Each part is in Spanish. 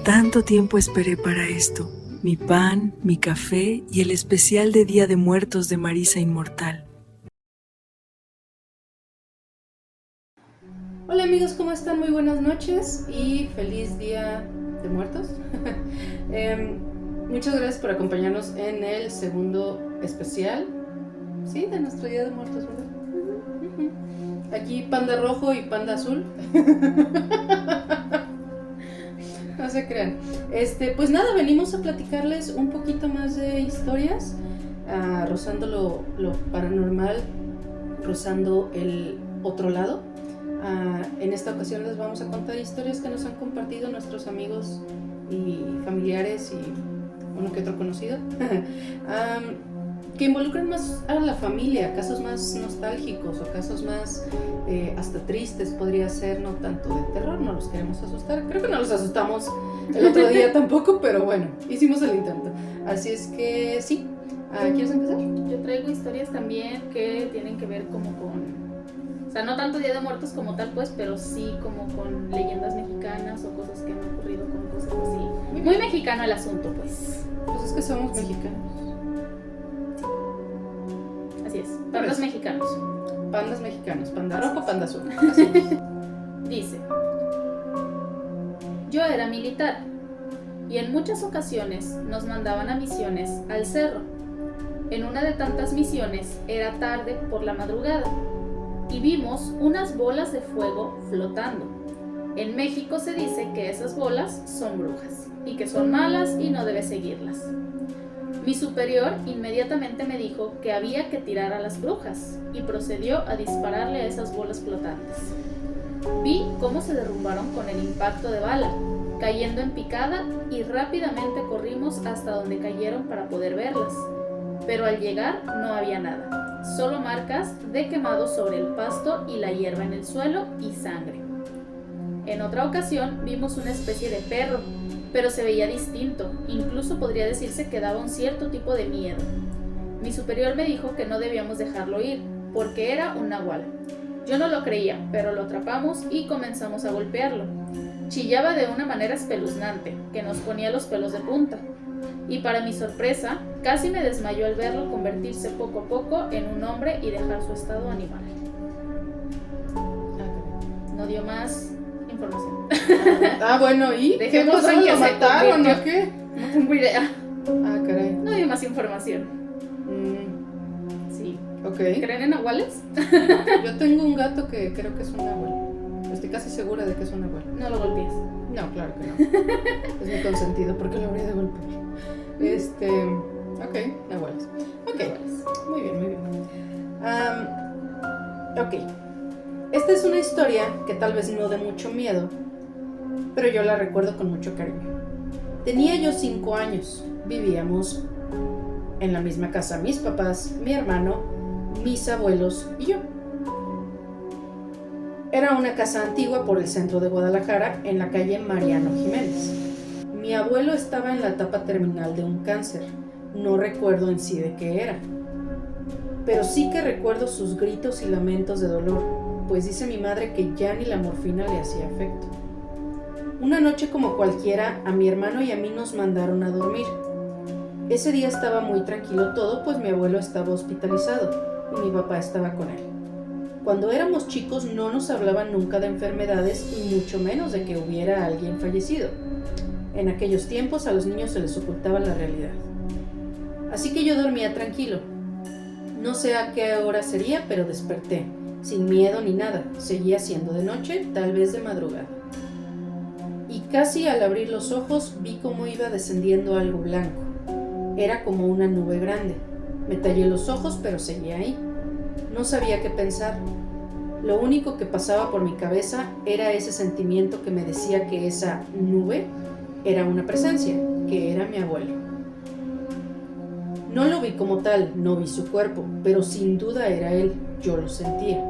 Tanto tiempo esperé para esto. Mi pan, mi café y el especial de Día de Muertos de Marisa Inmortal. Hola amigos, ¿cómo están? Muy buenas noches y feliz Día de Muertos. Muchas gracias por acompañarnos en el segundo especial, sí, de nuestro Día de Muertos, ¿verdad? Aquí panda rojo y panda azul. No se crean. Pues nada, venimos a platicarles un poquito más de historias, rozando lo paranormal, rozando el otro lado. En esta ocasión les vamos a contar historias que nos han compartido nuestros amigos y familiares y uno que otro conocido, que involucran más a la familia, casos más nostálgicos o casos más hasta tristes podría ser, no tanto de terror, no los queremos asustar, creo que no los asustamos el otro día tampoco, pero bueno, hicimos el intento, así es que sí. ¿Quieres empezar? Yo traigo historias también que tienen que ver como con, o sea, no tanto Día de Muertos como tal, pues, pero sí como con leyendas mexicanas o cosas que han ocurrido con cosas así. Muy mexicano el asunto, pues. Pues es que somos mexicanos. Así es, pandas mexicanos. Pandas mexicanos, panda rojo, panda azul. Así es. Dice: yo era militar y en muchas ocasiones nos mandaban a misiones al cerro. En una de tantas misiones era tarde por la madrugada y vimos unas bolas de fuego flotando. En México se dice que esas bolas son brujas y que son malas y no debes seguirlas. Mi superior inmediatamente me dijo que había que tirar a las brujas y procedió a dispararle a esas bolas flotantes. Vi cómo se derrumbaron con el impacto de bala, cayendo en picada, y rápidamente corrimos hasta donde cayeron para poder verlas. Pero al llegar no había nada, solo marcas de quemado sobre el pasto y la hierba en el suelo y sangre. En otra ocasión vimos una especie de perro, pero se veía distinto, incluso podría decirse que daba un cierto tipo de miedo. Mi superior me dijo que no debíamos dejarlo ir, porque era un nahual. Yo no lo creía, pero lo atrapamos y comenzamos a golpearlo. Chillaba de una manera espeluznante, que nos ponía los pelos de punta. Y para mi sorpresa, casi me desmayó al verlo convertirse poco a poco en un hombre y dejar su estado animal. No dio más información. Bueno, ¿y? Dejemos ¿Qué en que ¿Lo se mataron convirtió? o qué? No tengo idea. Caray. No dio más información. Sí. Ok. ¿Creen en nahuales? Yo tengo un gato que creo que es un nahual. Estoy casi segura de que es un nahual. No lo golpees. No, claro que no. Es mi consentido, ¿por qué lo habría de golpear? Ok, nahuales. Ok, muy bien, muy bien. Ok. Esta es una historia que tal vez no dé mucho miedo, pero yo la recuerdo con mucho cariño. Tenía yo 5 años. Vivíamos en la misma casa mis papás, mi hermano, mis abuelos y yo. Era una casa antigua por el centro de Guadalajara, en la calle Mariano Jiménez. Mi abuelo estaba en la etapa terminal de un cáncer. No recuerdo en sí de qué era, pero sí que recuerdo sus gritos y lamentos de dolor, pues dice mi madre que ya ni la morfina le hacía efecto. Una noche como cualquiera, a mi hermano y a mí nos mandaron a dormir. Ese día estaba muy tranquilo todo, pues mi abuelo estaba hospitalizado y mi papá estaba con él. Cuando éramos chicos no nos hablaban nunca de enfermedades y mucho menos de que hubiera alguien fallecido. En aquellos tiempos a los niños se les ocultaba la realidad. Así que yo dormía tranquilo. No sé a qué hora sería, pero desperté, sin miedo ni nada. Seguía siendo de noche, tal vez de madrugada. Y casi al abrir los ojos vi cómo iba descendiendo algo blanco. Era como una nube grande. Me tallé los ojos, pero seguía ahí. No sabía qué pensar. Lo único que pasaba por mi cabeza era ese sentimiento que me decía que esa nube era una presencia, que era mi abuelo. No lo vi como tal, no vi su cuerpo, pero sin duda era él, yo lo sentía.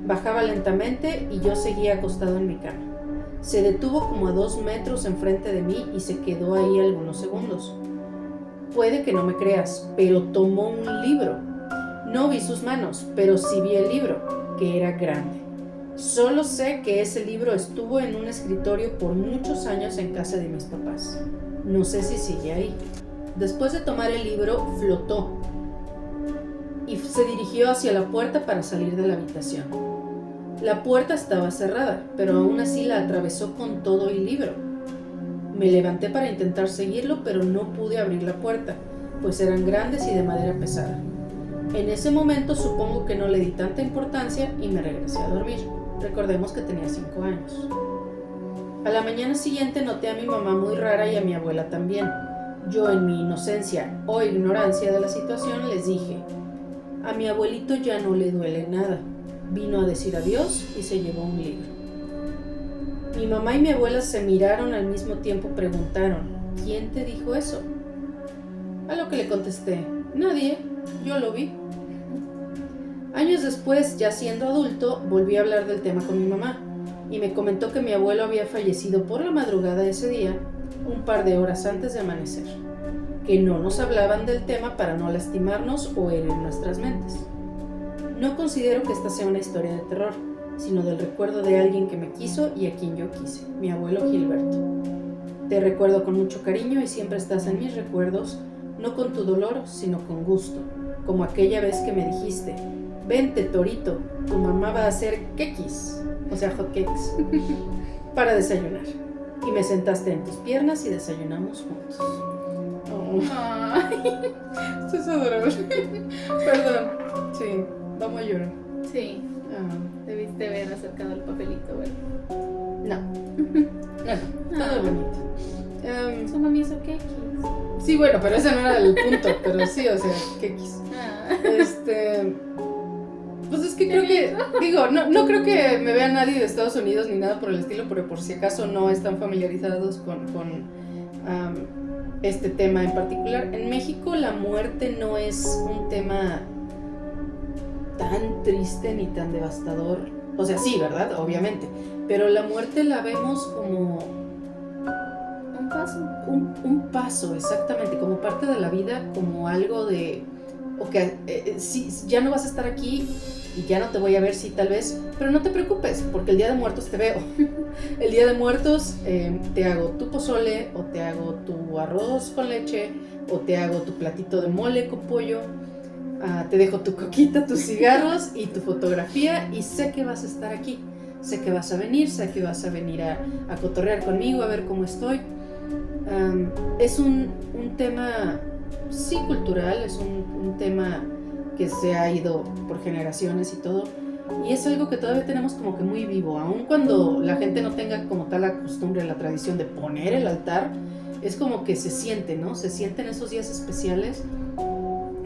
Bajaba lentamente y yo seguía acostado en mi cama. Se detuvo como a 2 metros enfrente de mí y se quedó ahí algunos segundos. Puede que no me creas, pero tomó un libro. No vi sus manos, pero sí vi el libro, que era grande. Solo sé que ese libro estuvo en un escritorio por muchos años en casa de mis papás. No sé si sigue ahí. Después de tomar el libro, flotó y se dirigió hacia la puerta para salir de la habitación. La puerta estaba cerrada, pero aún así la atravesó con todo el libro. Me levanté para intentar seguirlo, pero no pude abrir la puerta, pues eran grandes y de madera pesada. En ese momento supongo que no le di tanta importancia y me regresé a dormir. Recordemos que tenía 5 años. A la mañana siguiente noté a mi mamá muy rara y a mi abuela también. Yo, en mi inocencia o ignorancia de la situación, les dije: a mi abuelito ya no le duele nada. Vino a decir adiós y se llevó un libro. Mi mamá y mi abuela se miraron al mismo tiempo, preguntaron: ¿quién te dijo eso? A lo que le contesté: nadie, yo lo vi. Años después, ya siendo adulto, volví a hablar del tema con mi mamá y me comentó que mi abuelo había fallecido por la madrugada ese día, un par de horas antes de amanecer, que no nos hablaban del tema para no lastimarnos o herir nuestras mentes. No considero que esta sea una historia de terror, sino del recuerdo de alguien que me quiso y a quien yo quise, mi abuelo Gilberto. Te recuerdo con mucho cariño y siempre estás en mis recuerdos, no con tu dolor, sino con gusto, como aquella vez que me dijiste: vente, Torito, tu mamá va a hacer quequis, o sea, hot cakes, para desayunar. Y me sentaste en tus piernas y desayunamos juntos. Oh. Ay, Esto es adorable. Perdón, sí, vamos a llorar. sí, debiste haber acercado el papelito, ¿verdad? No, todo bonito. Su mami hizo quequis. Sí, bueno, pero ese no era el punto, pero sí, o sea, quequis. Pues es que creo que, digo, no creo que me vea nadie de Estados Unidos ni nada por el estilo, pero por si acaso no están familiarizados con este tema en particular. En México la muerte no es un tema tan triste ni tan devastador. O sea, sí, ¿verdad? Obviamente. Pero la muerte la vemos como Un paso. un paso, exactamente, como parte de la vida, como algo de... Ok, sí, ya no vas a estar aquí y ya no te voy a ver, sí, tal vez, pero no te preocupes, porque el Día de Muertos te veo. El Día de Muertos te hago tu pozole, o te hago tu arroz con leche, o te hago tu platito de mole con pollo, te dejo tu coquita, tus cigarros y tu fotografía, y sé que vas a estar aquí, sé que vas a venir, sé que vas a venir a cotorrear conmigo, a ver cómo estoy. Es un tema... sí, cultural, es un tema que se ha ido por generaciones y todo, y es algo que todavía tenemos como que muy vivo, aun cuando la gente no tenga como tal la costumbre, la tradición de poner el altar, es como que se siente, ¿no? Se sienten esos días especiales,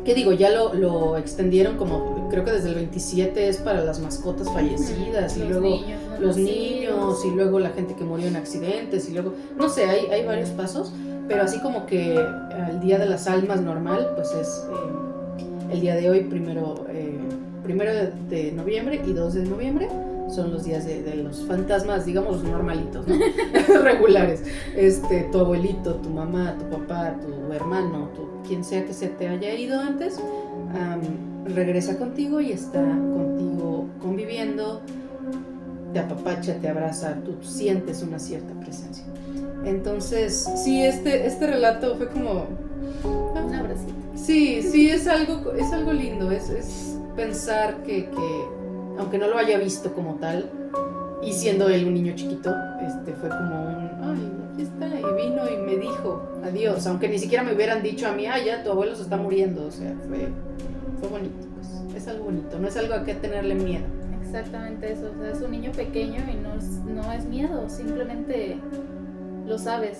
que digo, ya lo extendieron como, creo que desde el 27 es para las mascotas fallecidas, y luego los niños, y luego la gente que murió en accidentes, y luego, no sé, hay varios pasos. Pero así como que el Día de las Almas normal, pues es el día de hoy, primero de noviembre y 2 de noviembre, son los días de los fantasmas, digamos, normalitos, ¿no? Regulares. Tu abuelito, tu mamá, tu papá, tu hermano, quien sea que se te haya ido antes, regresa contigo y está contigo conviviendo, te apapacha, te abraza, tú sientes una cierta presencia. Entonces, sí, este relato fue como... Un abracito. Sí, es algo lindo, es pensar que aunque no lo haya visto como tal, y siendo él un niño chiquito, fue como ay, aquí está, y vino y me dijo adiós, aunque ni siquiera me hubieran dicho a mí, ya tu abuelo se está muriendo, o sea, fue bonito, pues, es algo bonito, no es algo a que tenerle miedo. Exactamente eso, o sea, es un niño pequeño y no es miedo, simplemente... lo sabes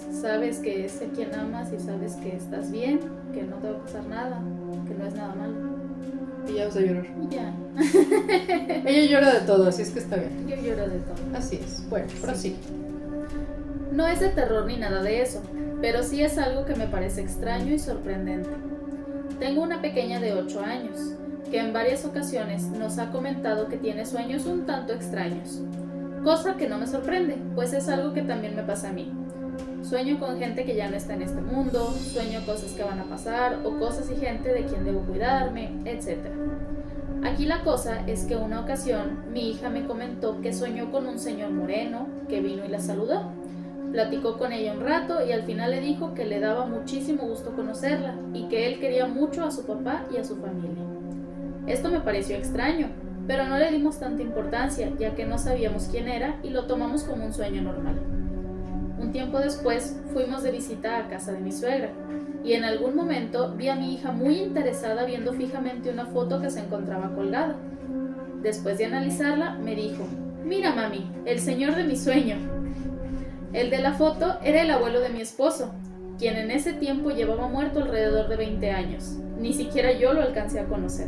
que es a quien amas y sabes que estás bien, que no te va a pasar nada, que no es nada malo. Y ya vas a llorar. Y ya. Ella llora de todo, así es que está bien. Yo lloro de todo. Así es. Bueno, prosigue. No es de terror ni nada de eso, pero sí es algo que me parece extraño y sorprendente. Tengo una pequeña de 8 años, que en varias ocasiones nos ha comentado que tiene sueños un tanto extraños. Cosa que no me sorprende, pues es algo que también me pasa a mí. Sueño con gente que ya no está en este mundo, sueño cosas que van a pasar o cosas y gente de quien debo cuidarme, etc. Aquí la cosa es que una ocasión mi hija me comentó que soñó con un señor moreno que vino y la saludó. Platicó con ella un rato y al final le dijo que le daba muchísimo gusto conocerla y que él quería mucho a su papá y a su familia. Esto me pareció extraño, pero no le dimos tanta importancia ya que no sabíamos quién era y lo tomamos como un sueño normal. Un tiempo después fuimos de visita a casa de mi suegra y en algún momento vi a mi hija muy interesada viendo fijamente una foto que se encontraba colgada. Después de analizarla me dijo: «Mira, mami, el señor de mi sueño». El de la foto era el abuelo de mi esposo, quien en ese tiempo llevaba muerto alrededor de 20 años. Ni siquiera yo lo alcancé a conocer.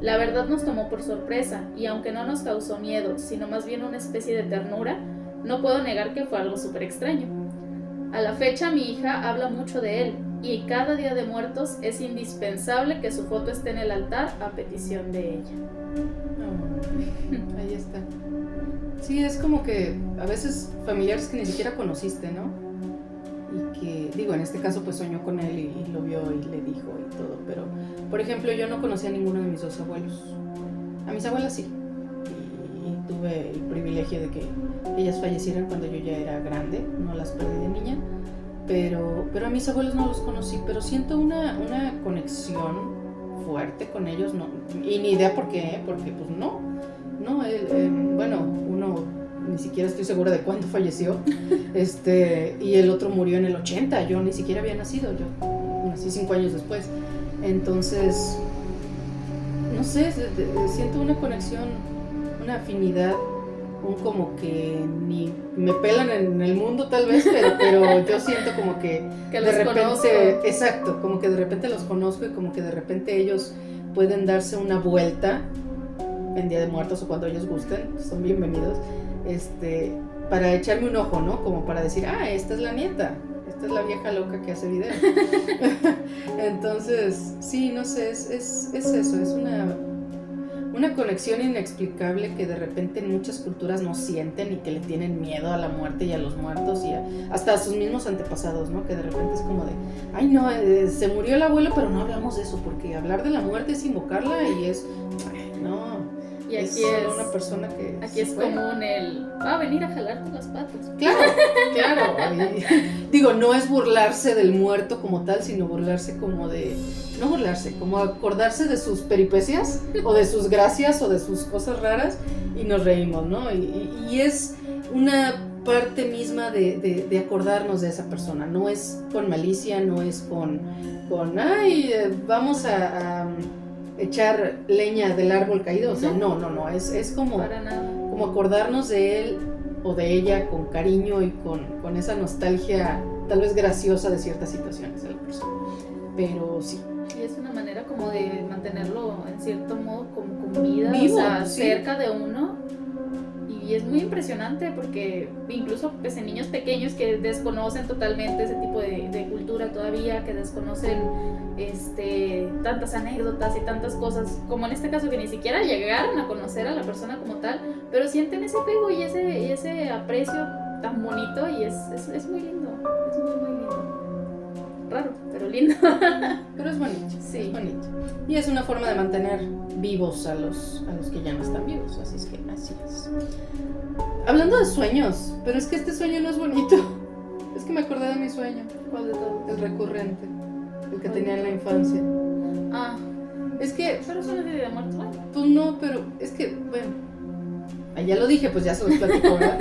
La verdad nos tomó por sorpresa y aunque no nos causó miedo, sino más bien una especie de ternura, no puedo negar que fue algo súper extraño. A la fecha mi hija habla mucho de él y cada Día de Muertos es indispensable que su foto esté en el altar a petición de ella. Oh, ahí está. Sí, es como que a veces familiares que ni siquiera conociste, ¿no? Y que, digo, en este caso pues soñó con él y lo vio y le dijo y todo, pero por ejemplo yo no conocía a ninguno de mis dos abuelos. A mis abuelas sí, y tuve el privilegio de que ellas fallecieran cuando yo ya era grande, no las perdí de niña, pero a mis abuelos no los conocí, pero siento una conexión fuerte con ellos, no, y ni idea por qué, porque pues no, bueno, uno ni siquiera estoy segura de cuándo falleció, y el otro murió en el 80, yo ni siquiera había nacido, yo nací 5 años después, entonces, no sé, siento una conexión, una afinidad, un como que ni me pelan en el mundo tal vez, pero yo siento como que de repente, conozco. Exacto, como que de repente los conozco y como que de repente ellos pueden darse una vuelta en Día de Muertos o cuando ellos gusten, son bienvenidos, para echarme un ojo, ¿no? Como para decir, esta es la nieta, esta es la vieja loca que hace video. Entonces, sí, no sé, es eso, es una conexión inexplicable que de repente en muchas culturas no sienten y que le tienen miedo a la muerte y a los muertos y hasta a sus mismos antepasados, ¿no? Que de repente es como de, ay no, se murió el abuelo, pero no hablamos de eso, porque hablar de la muerte es invocarla y es, no. Y aquí es una persona que aquí es común el va a venir a jalarte las patas. Claro. Digo, no es burlarse del muerto como tal, sino burlarse como de, no burlarse, como acordarse de sus peripecias o de sus gracias o de sus cosas raras y nos reímos, ¿no? Y es una parte misma de acordarnos de esa persona, no es con malicia, no es con vamos a echar leña del árbol caído, o sea, no, es como, para nada. Como acordarnos de él o de ella con cariño y con esa nostalgia tal vez graciosa de ciertas situaciones de la persona, pero sí. Y es una manera como de mantenerlo en cierto modo como con vida, vivo, o sea, sí. Cerca de uno. Y es muy impresionante porque incluso pues, en niños pequeños que desconocen totalmente ese tipo de cultura todavía, que desconocen tantas anécdotas y tantas cosas, como en este caso que ni siquiera llegaron a conocer a la persona como tal, pero sienten ese apego y ese aprecio tan bonito y es muy lindo, es muy lindo. Raro, pero lindo. Pero es bonito, sí. Es bonito. Y es una forma de mantener vivos a los que ya no están vivos, así es que así es. Hablando de sueños, pero es que este sueño no es bonito. Es que me acordé de mi sueño. ¿Cuál de todos? El recurrente, el que tenía en la infancia. Es que... Pero eso no es de Día de Muertos, ¿no? Pues no, pero es que, bueno, ya lo dije, pues ya se los platico, ¿verdad?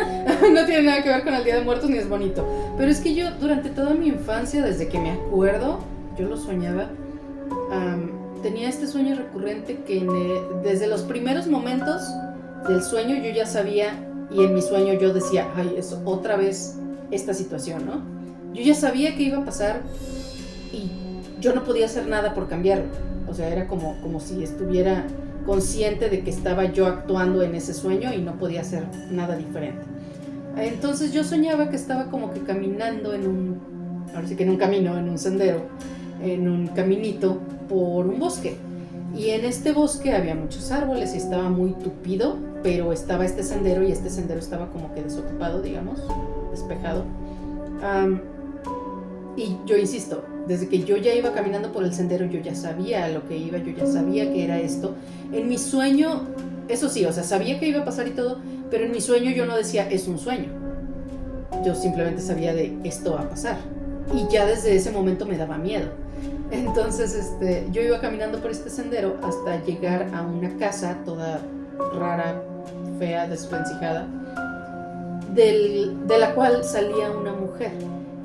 No tiene nada que ver con el Día de Muertos ni es bonito. Pero es que yo durante toda mi infancia, desde que me acuerdo, yo lo soñaba, tenía este sueño recurrente que desde los primeros momentos del sueño yo ya sabía, y en mi sueño yo decía, ay, es otra vez esta situación, ¿no? Yo ya sabía que iba a pasar y yo no podía hacer nada por cambiarlo. O sea, era como si estuviera consciente de que estaba yo actuando en ese sueño y no podía hacer nada diferente. Entonces yo soñaba que estaba como que caminando en un camino, en un sendero, en un caminito por un bosque. Y en este bosque había muchos árboles y estaba muy tupido, pero estaba este sendero y este sendero estaba como que desocupado, digamos, despejado. Y yo insisto, desde que yo ya iba caminando por el sendero, yo ya sabía a lo que iba, yo ya sabía que era esto. En mi sueño, eso sí, o sea, sabía que iba a pasar y todo, pero en mi sueño yo no decía, es un sueño. Yo simplemente sabía de, esto va a pasar. Y ya desde ese momento me daba miedo. Entonces, yo iba caminando por este sendero hasta llegar a una casa toda rara, fea, desvencijada, de la cual salía una mujer.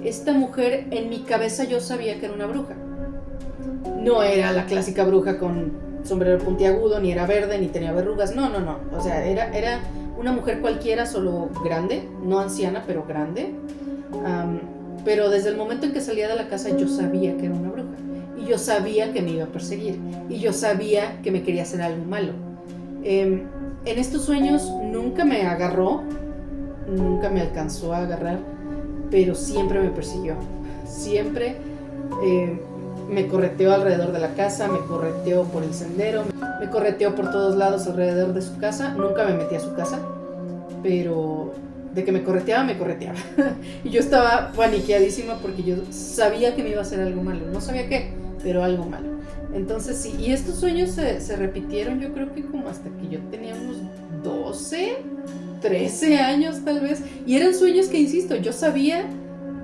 Esta mujer, en mi cabeza yo sabía que era una bruja. No era la clásica bruja con sombrero puntiagudo, ni era verde, ni tenía verrugas. No. O sea, era una mujer cualquiera, solo grande, no anciana, pero grande. Pero desde el momento en que salía de la casa yo sabía que era una bruja. Y yo sabía que me iba a perseguir. Y yo sabía que me quería hacer algo malo. En estos sueños nunca me agarró, nunca me alcanzó a agarrar, pero siempre me persiguió. Siempre me correteó alrededor de la casa, me correteó por el sendero, me correteó por todos lados alrededor de su casa. Nunca me metí a su casa, pero de que me correteaba. Y yo estaba paniqueadísima porque yo sabía que me iba a hacer algo malo. No sabía qué, pero algo malo. Entonces sí, y estos sueños se repitieron, yo creo que como hasta que yo tenía unos 12, 13 años tal vez. Y eran sueños que, insisto, yo sabía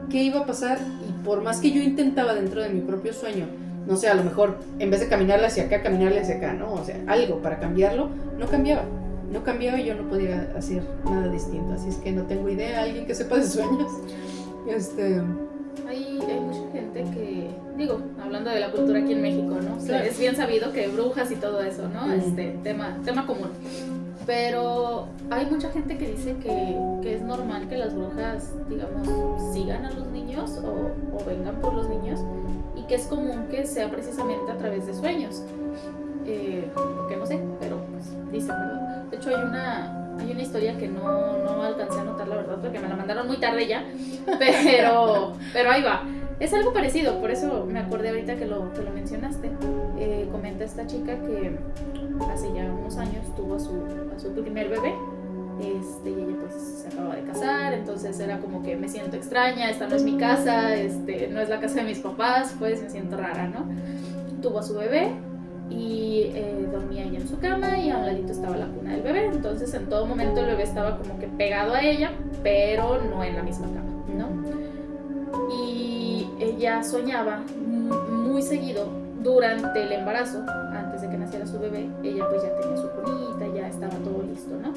qué iba a pasar, y por más que yo intentaba dentro de mi propio sueño, no sé, a lo mejor en vez de caminarle hacia acá, caminarle hacia acá, ¿no? O sea, algo para cambiarlo, no cambiaba y yo no podía hacer nada distinto. Así es que no tengo idea, alguien que sepa de sueños. Hay mucha gente que, digo, hablando de la cultura aquí en México, ¿no? O sea, es bien sabido que brujas y todo eso, ¿no? Tema común. Pero hay mucha gente que dice que es normal que las brujas, digamos, sigan a los niños o vengan por los niños, y que es común que sea precisamente a través de sueños. Que no sé, pero pues dicen, ¿verdad? De hecho hay una historia que no alcancé a anotar, la verdad, porque me la mandaron muy tarde ya, pero ahí va. Es algo parecido, por eso me acordé ahorita que lo mencionaste. Comenta esta chica que hace ya unos años tuvo a su primer bebé, y ella pues se acaba de casar, entonces era como que me siento extraña, esta no es mi casa, no es la casa de mis papás, pues me siento rara, ¿no? Tuvo a su bebé y dormía ella en su cama, y a un ladito estaba la cuna del bebé. Entonces en todo momento el bebé estaba como que pegado a ella, pero no en la misma cama, ¿no? Y ella soñaba muy seguido durante el embarazo, antes de que naciera su bebé. Ella pues ya tenía su cunita, ya estaba todo listo, ¿no?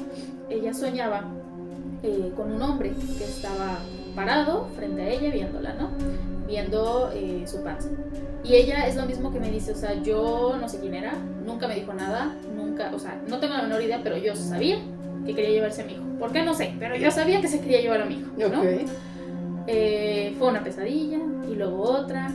Ella soñaba con un hombre que estaba parado frente a ella viéndola, ¿no? Viendo su panza. Y ella es lo mismo que me dice, o sea, yo no sé quién era, nunca me dijo nada, nunca, o sea, no tengo la menor idea, pero yo sabía que quería llevarse a mi hijo. ¿Por qué? No sé, pero yo sabía que se quería llevar a mi hijo, ¿no? Okay. Fue una pesadilla, y luego otra,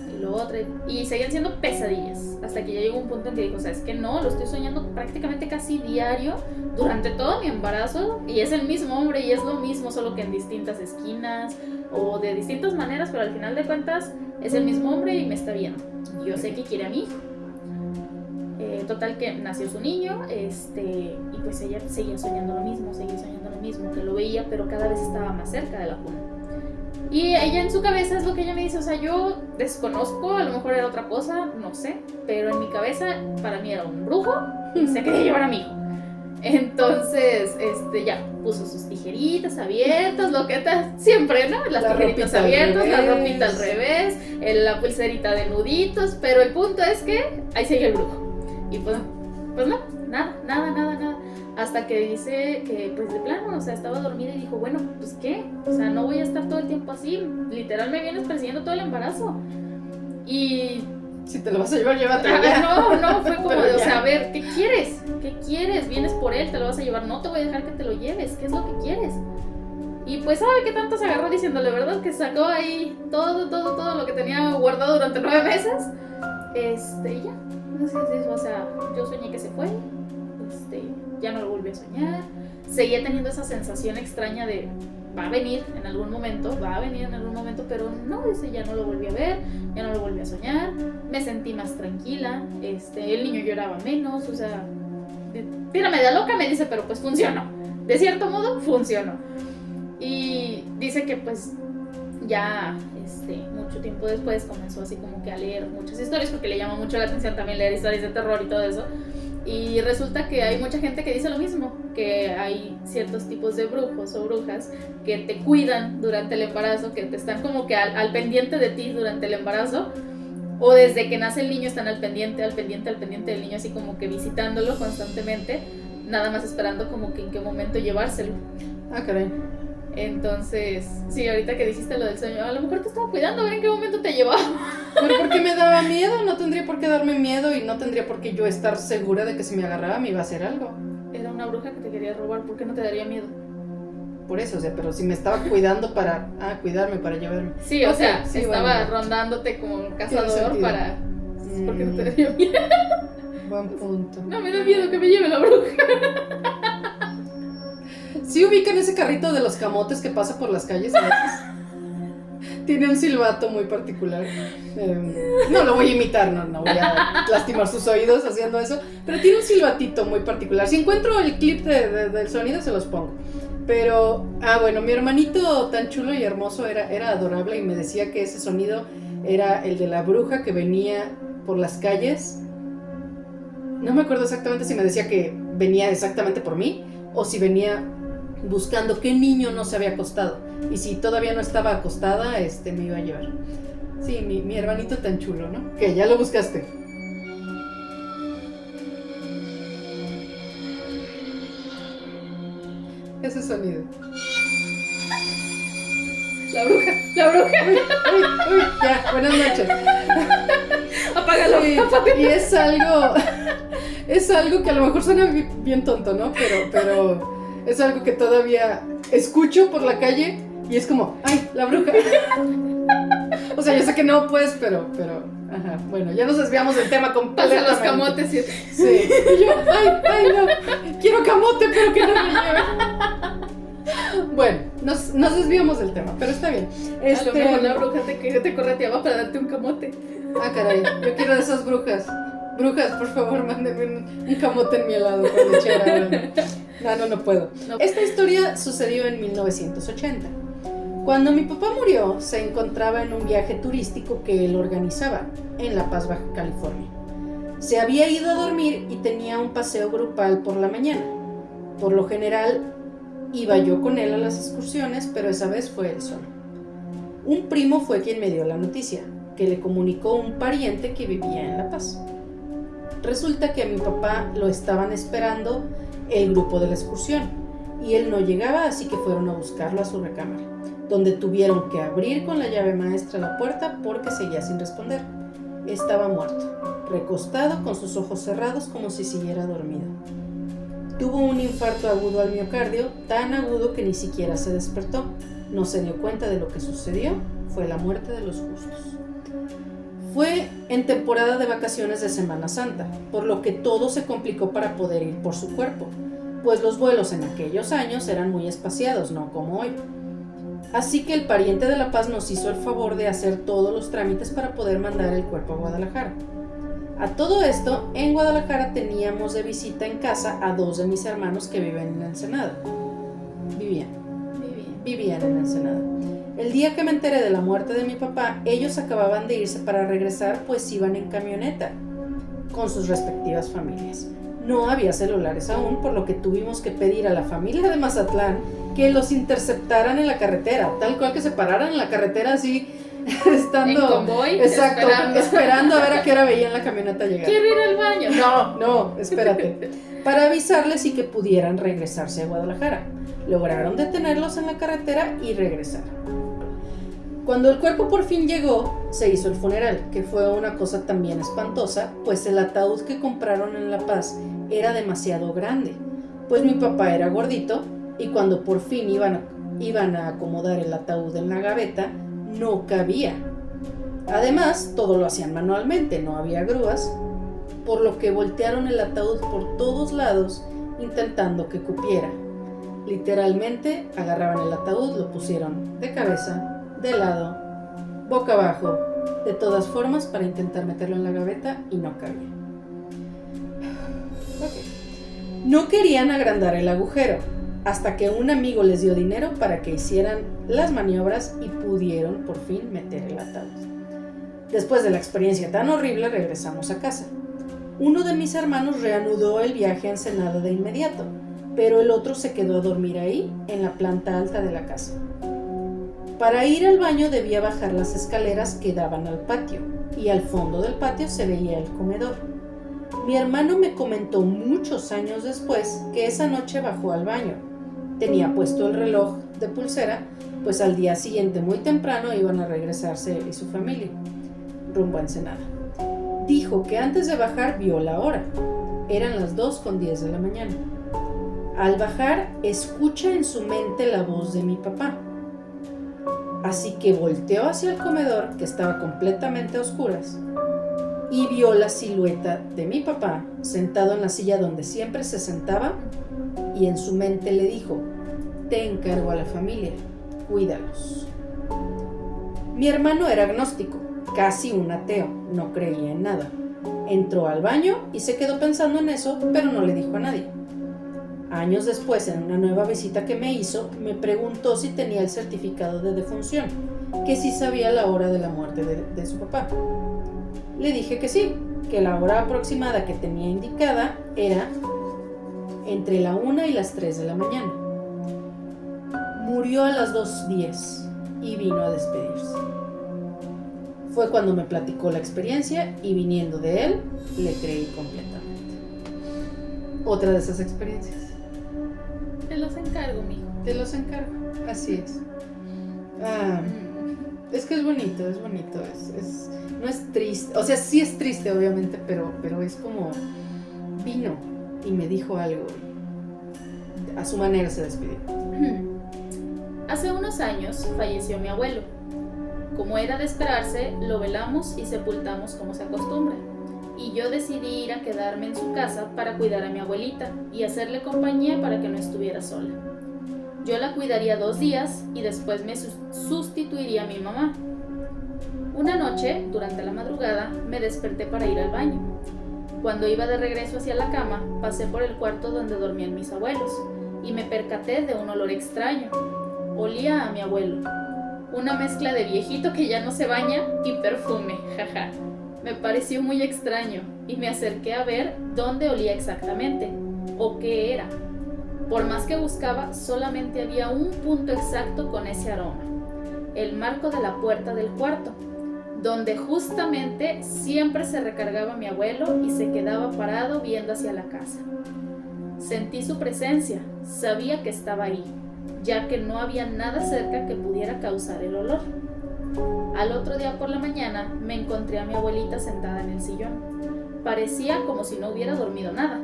y seguían siendo pesadillas, hasta que ya llegó un punto en que dijo, o sea, es que no, lo estoy soñando prácticamente casi diario durante todo mi embarazo, y es el mismo hombre, y es lo mismo, solo que en distintas esquinas, o de distintas maneras, pero al final de cuentas es el mismo hombre y me está viendo. Yo sé que quiere a mi hijo. Total que nació su niño, y pues ella seguía soñando lo mismo, que lo veía, pero cada vez estaba más cerca de la cuna. Y ella en su cabeza, es lo que ella me dice, o sea, yo desconozco, a lo mejor era otra cosa, no sé, pero en mi cabeza para mí era un brujo y se quería llevar a mi hijo. Entonces, ya puso sus tijeritas abiertas, lo que está siempre, ¿no? Las tijeritas abiertas, la ropita al revés, la pulserita de nuditos, pero el punto es que ahí sigue el brujo. Y pues no, nada. Hasta que dice que pues de plano, o sea, estaba dormida y dijo, bueno, pues ¿qué? O sea, no voy a estar todo el tiempo así, literal me vienes persiguiendo todo el embarazo. Y si te lo vas a llevar, llévatelo ya. No, fue como de, o sea, a ver, ¿qué quieres? Vienes por él, te lo vas a llevar, no te voy a dejar que te lo lleves, ¿qué es lo que quieres? Y pues sabe qué tanto se agarró diciéndole, ¿verdad? Que sacó ahí todo lo que tenía guardado durante 9 meses. Y ya, no sé si eso, o sea, yo soñé que se fue, ya no lo volví a soñar, seguía teniendo esa sensación extraña de va a venir en algún momento, pero no, ya no lo volví a ver, ya no lo volví a soñar, me sentí más tranquila, el niño lloraba menos, o sea, tírame de loca, me dice, pero pues funcionó, de cierto modo funcionó. Y dice que pues ya mucho tiempo después comenzó así como que a leer muchas historias, porque le llama mucho la atención también leer historias de terror y todo eso. Y resulta que hay mucha gente que dice lo mismo, que hay ciertos tipos de brujos o brujas que te cuidan durante el embarazo, que te están como que al pendiente de ti durante el embarazo, o desde que nace el niño están al pendiente del niño, así como que visitándolo constantemente, nada más esperando como que en qué momento llevárselo. Ah, caray. Entonces, sí, ahorita que dijiste lo del sueño, a lo mejor te estaba cuidando, a ver en qué momento te llevaba. Pero ¿por qué me daba miedo? No tendría por qué darme miedo y no tendría por qué yo estar segura de que si me agarraba me iba a hacer algo. Era una bruja que te quería robar, ¿por qué no te daría miedo? Por eso, o sea, pero si me estaba cuidando para cuidarme, para llevarme. Sí, Ok, o sea, sí, estaba bueno. rondándote como un cazador sentido. para... ¿Por qué no te daría miedo? Buen punto. No, me da miedo que me lleve la bruja. ¿Sí ubican ese carrito de los camotes que pasa por las calles a veces? Tiene un silbato muy particular. No lo voy a imitar, no voy a lastimar sus oídos haciendo eso, pero tiene un silbatito muy particular. Si encuentro el clip del sonido se los pongo. Pero, bueno, mi hermanito tan chulo y hermoso era adorable y me decía que ese sonido era el de la bruja que venía por las calles. No me acuerdo exactamente si me decía que venía exactamente por mí o si venía buscando qué niño no se había acostado. Y si todavía no estaba acostada, me iba a llevar. Sí, mi hermanito tan chulo, ¿no? Que ya lo buscaste. Ese sonido. La bruja. Uy, ya, buenas noches. Apágalo, Sí, apágalo. y es algo que a lo mejor suena bien tonto, ¿no? Pero es algo que todavía escucho por la calle y es como, ¡ay, la bruja! O sea, yo sé que no, pues, pero, ajá, bueno, ya nos desviamos del tema completamente. Pasa los camotes y... Sí, y yo, ¡ay, no! Quiero camote, pero que no me lleve. Bueno, nos desviamos del tema, pero está bien. A lo mejor la bruja te correteaba para darte un camote. Ah, caray, yo quiero de esas brujas. Brujas, por favor, mándenme un camote en mi helado con lechera. No puedo. No. Esta historia sucedió en 1980. Cuando mi papá murió, se encontraba en un viaje turístico que él organizaba en La Paz, Baja California. Se había ido a dormir y tenía un paseo grupal por la mañana. Por lo general, iba yo con él a las excursiones, pero esa vez fue él solo. Un primo fue quien me dio la noticia, que le comunicó un pariente que vivía en La Paz. Resulta que a mi papá lo estaban esperando el grupo de la excursión y él no llegaba, así que fueron a buscarlo a su recámara, donde tuvieron que abrir con la llave maestra la puerta porque seguía sin responder. Estaba muerto, recostado con sus ojos cerrados como si siguiera dormido. Tuvo un infarto agudo al miocardio, tan agudo que ni siquiera se despertó. No se dio cuenta de lo que sucedió, fue la muerte de los justos. Fue en temporada de vacaciones de Semana Santa, por lo que todo se complicó para poder ir por su cuerpo, pues los vuelos en aquellos años eran muy espaciados, no como hoy. Así que el pariente de La Paz nos hizo el favor de hacer todos los trámites para poder mandar el cuerpo a Guadalajara. A todo esto, en Guadalajara teníamos de visita en casa a 2 de mis hermanos que viven en Ensenada. Vivían en Ensenada. El día que me enteré de la muerte de mi papá, ellos acababan de irse para regresar, pues iban en camioneta con sus respectivas familias. No había celulares aún, por lo que tuvimos que pedir a la familia de Mazatlán que los interceptaran en la carretera, tal cual que se pararan en la carretera así, estando en convoy, exacto, esperando a ver a qué hora veían la camioneta llegar. Quiero ir al baño. No, espérate. Para avisarles y que pudieran regresarse a Guadalajara. Lograron detenerlos en la carretera y regresar. Cuando el cuerpo por fin llegó, se hizo el funeral, que fue una cosa también espantosa, pues el ataúd que compraron en La Paz era demasiado grande, pues mi papá era gordito y cuando por fin iban a acomodar el ataúd en la gaveta, no cabía. Además, todo lo hacían manualmente, no había grúas, por lo que voltearon el ataúd por todos lados intentando que cupiera. Literalmente agarraban el ataúd, lo pusieron de cabeza, de lado, boca abajo, de todas formas para intentar meterlo en la gaveta y no cabía. No querían agrandar el agujero, hasta que un amigo les dio dinero para que hicieran las maniobras y pudieron por fin meter el ataúd. Después de la experiencia tan horrible, regresamos a casa. Uno de mis hermanos reanudó el viaje a Ensenada de inmediato, pero el otro se quedó a dormir ahí, en la planta alta de la casa. Para ir al baño debía bajar las escaleras que daban al patio, y al fondo del patio se veía el comedor. Mi hermano me comentó muchos años después que esa noche bajó al baño. Tenía puesto el reloj de pulsera, pues al día siguiente muy temprano iban a regresarse él y su familia, rumbo a Ensenada. Dijo que antes de bajar vio la hora. Eran las 2:10 de la mañana. Al bajar, escucha en su mente la voz de mi papá. Así que volteó hacia el comedor, que estaba completamente a oscuras, y vio la silueta de mi papá sentado en la silla donde siempre se sentaba, y en su mente le dijo: te encargo a la familia, cuídalos. Mi hermano era agnóstico, casi un ateo, no creía en nada. Entró al baño y se quedó pensando en eso, pero no le dijo a nadie. Años después, en una nueva visita que me hizo, me preguntó si tenía el certificado de defunción, que si sabía la hora de la muerte de su papá. Le dije que sí, que la hora aproximada que tenía indicada era entre la 1 y las 3 de la mañana. Murió a las 2:10 y vino a despedirse. Fue cuando me platicó la experiencia y, viniendo de él, le creí completamente. Otra de esas experiencias. Te los encargo, mijo. Te los encargo, así es. Es que es bonito, no es triste, o sea, sí es triste obviamente, pero es como vino y me dijo algo, a su manera se despidió. Hace unos años falleció mi abuelo. Como era de esperarse, lo velamos y sepultamos como se acostumbra. Y yo decidí ir a quedarme en su casa para cuidar a mi abuelita y hacerle compañía para que no estuviera sola. Yo la cuidaría 2 días y después me sustituiría a mi mamá. Una noche, durante la madrugada, me desperté para ir al baño. Cuando iba de regreso hacia la cama, pasé por el cuarto donde dormían mis abuelos y me percaté de un olor extraño. Olía a mi abuelo. Una mezcla de viejito que ya no se baña y perfume, jaja. Me pareció muy extraño y me acerqué a ver dónde olía exactamente o qué era. Por más que buscaba, solamente había un punto exacto con ese aroma: el marco de la puerta del cuarto, donde justamente siempre se recargaba mi abuelo y se quedaba parado viendo hacia la casa. Sentí su presencia, sabía que estaba ahí, ya que no había nada cerca que pudiera causar el olor. Al otro día por la mañana me encontré a mi abuelita sentada en el sillón. Parecía como si no hubiera dormido nada.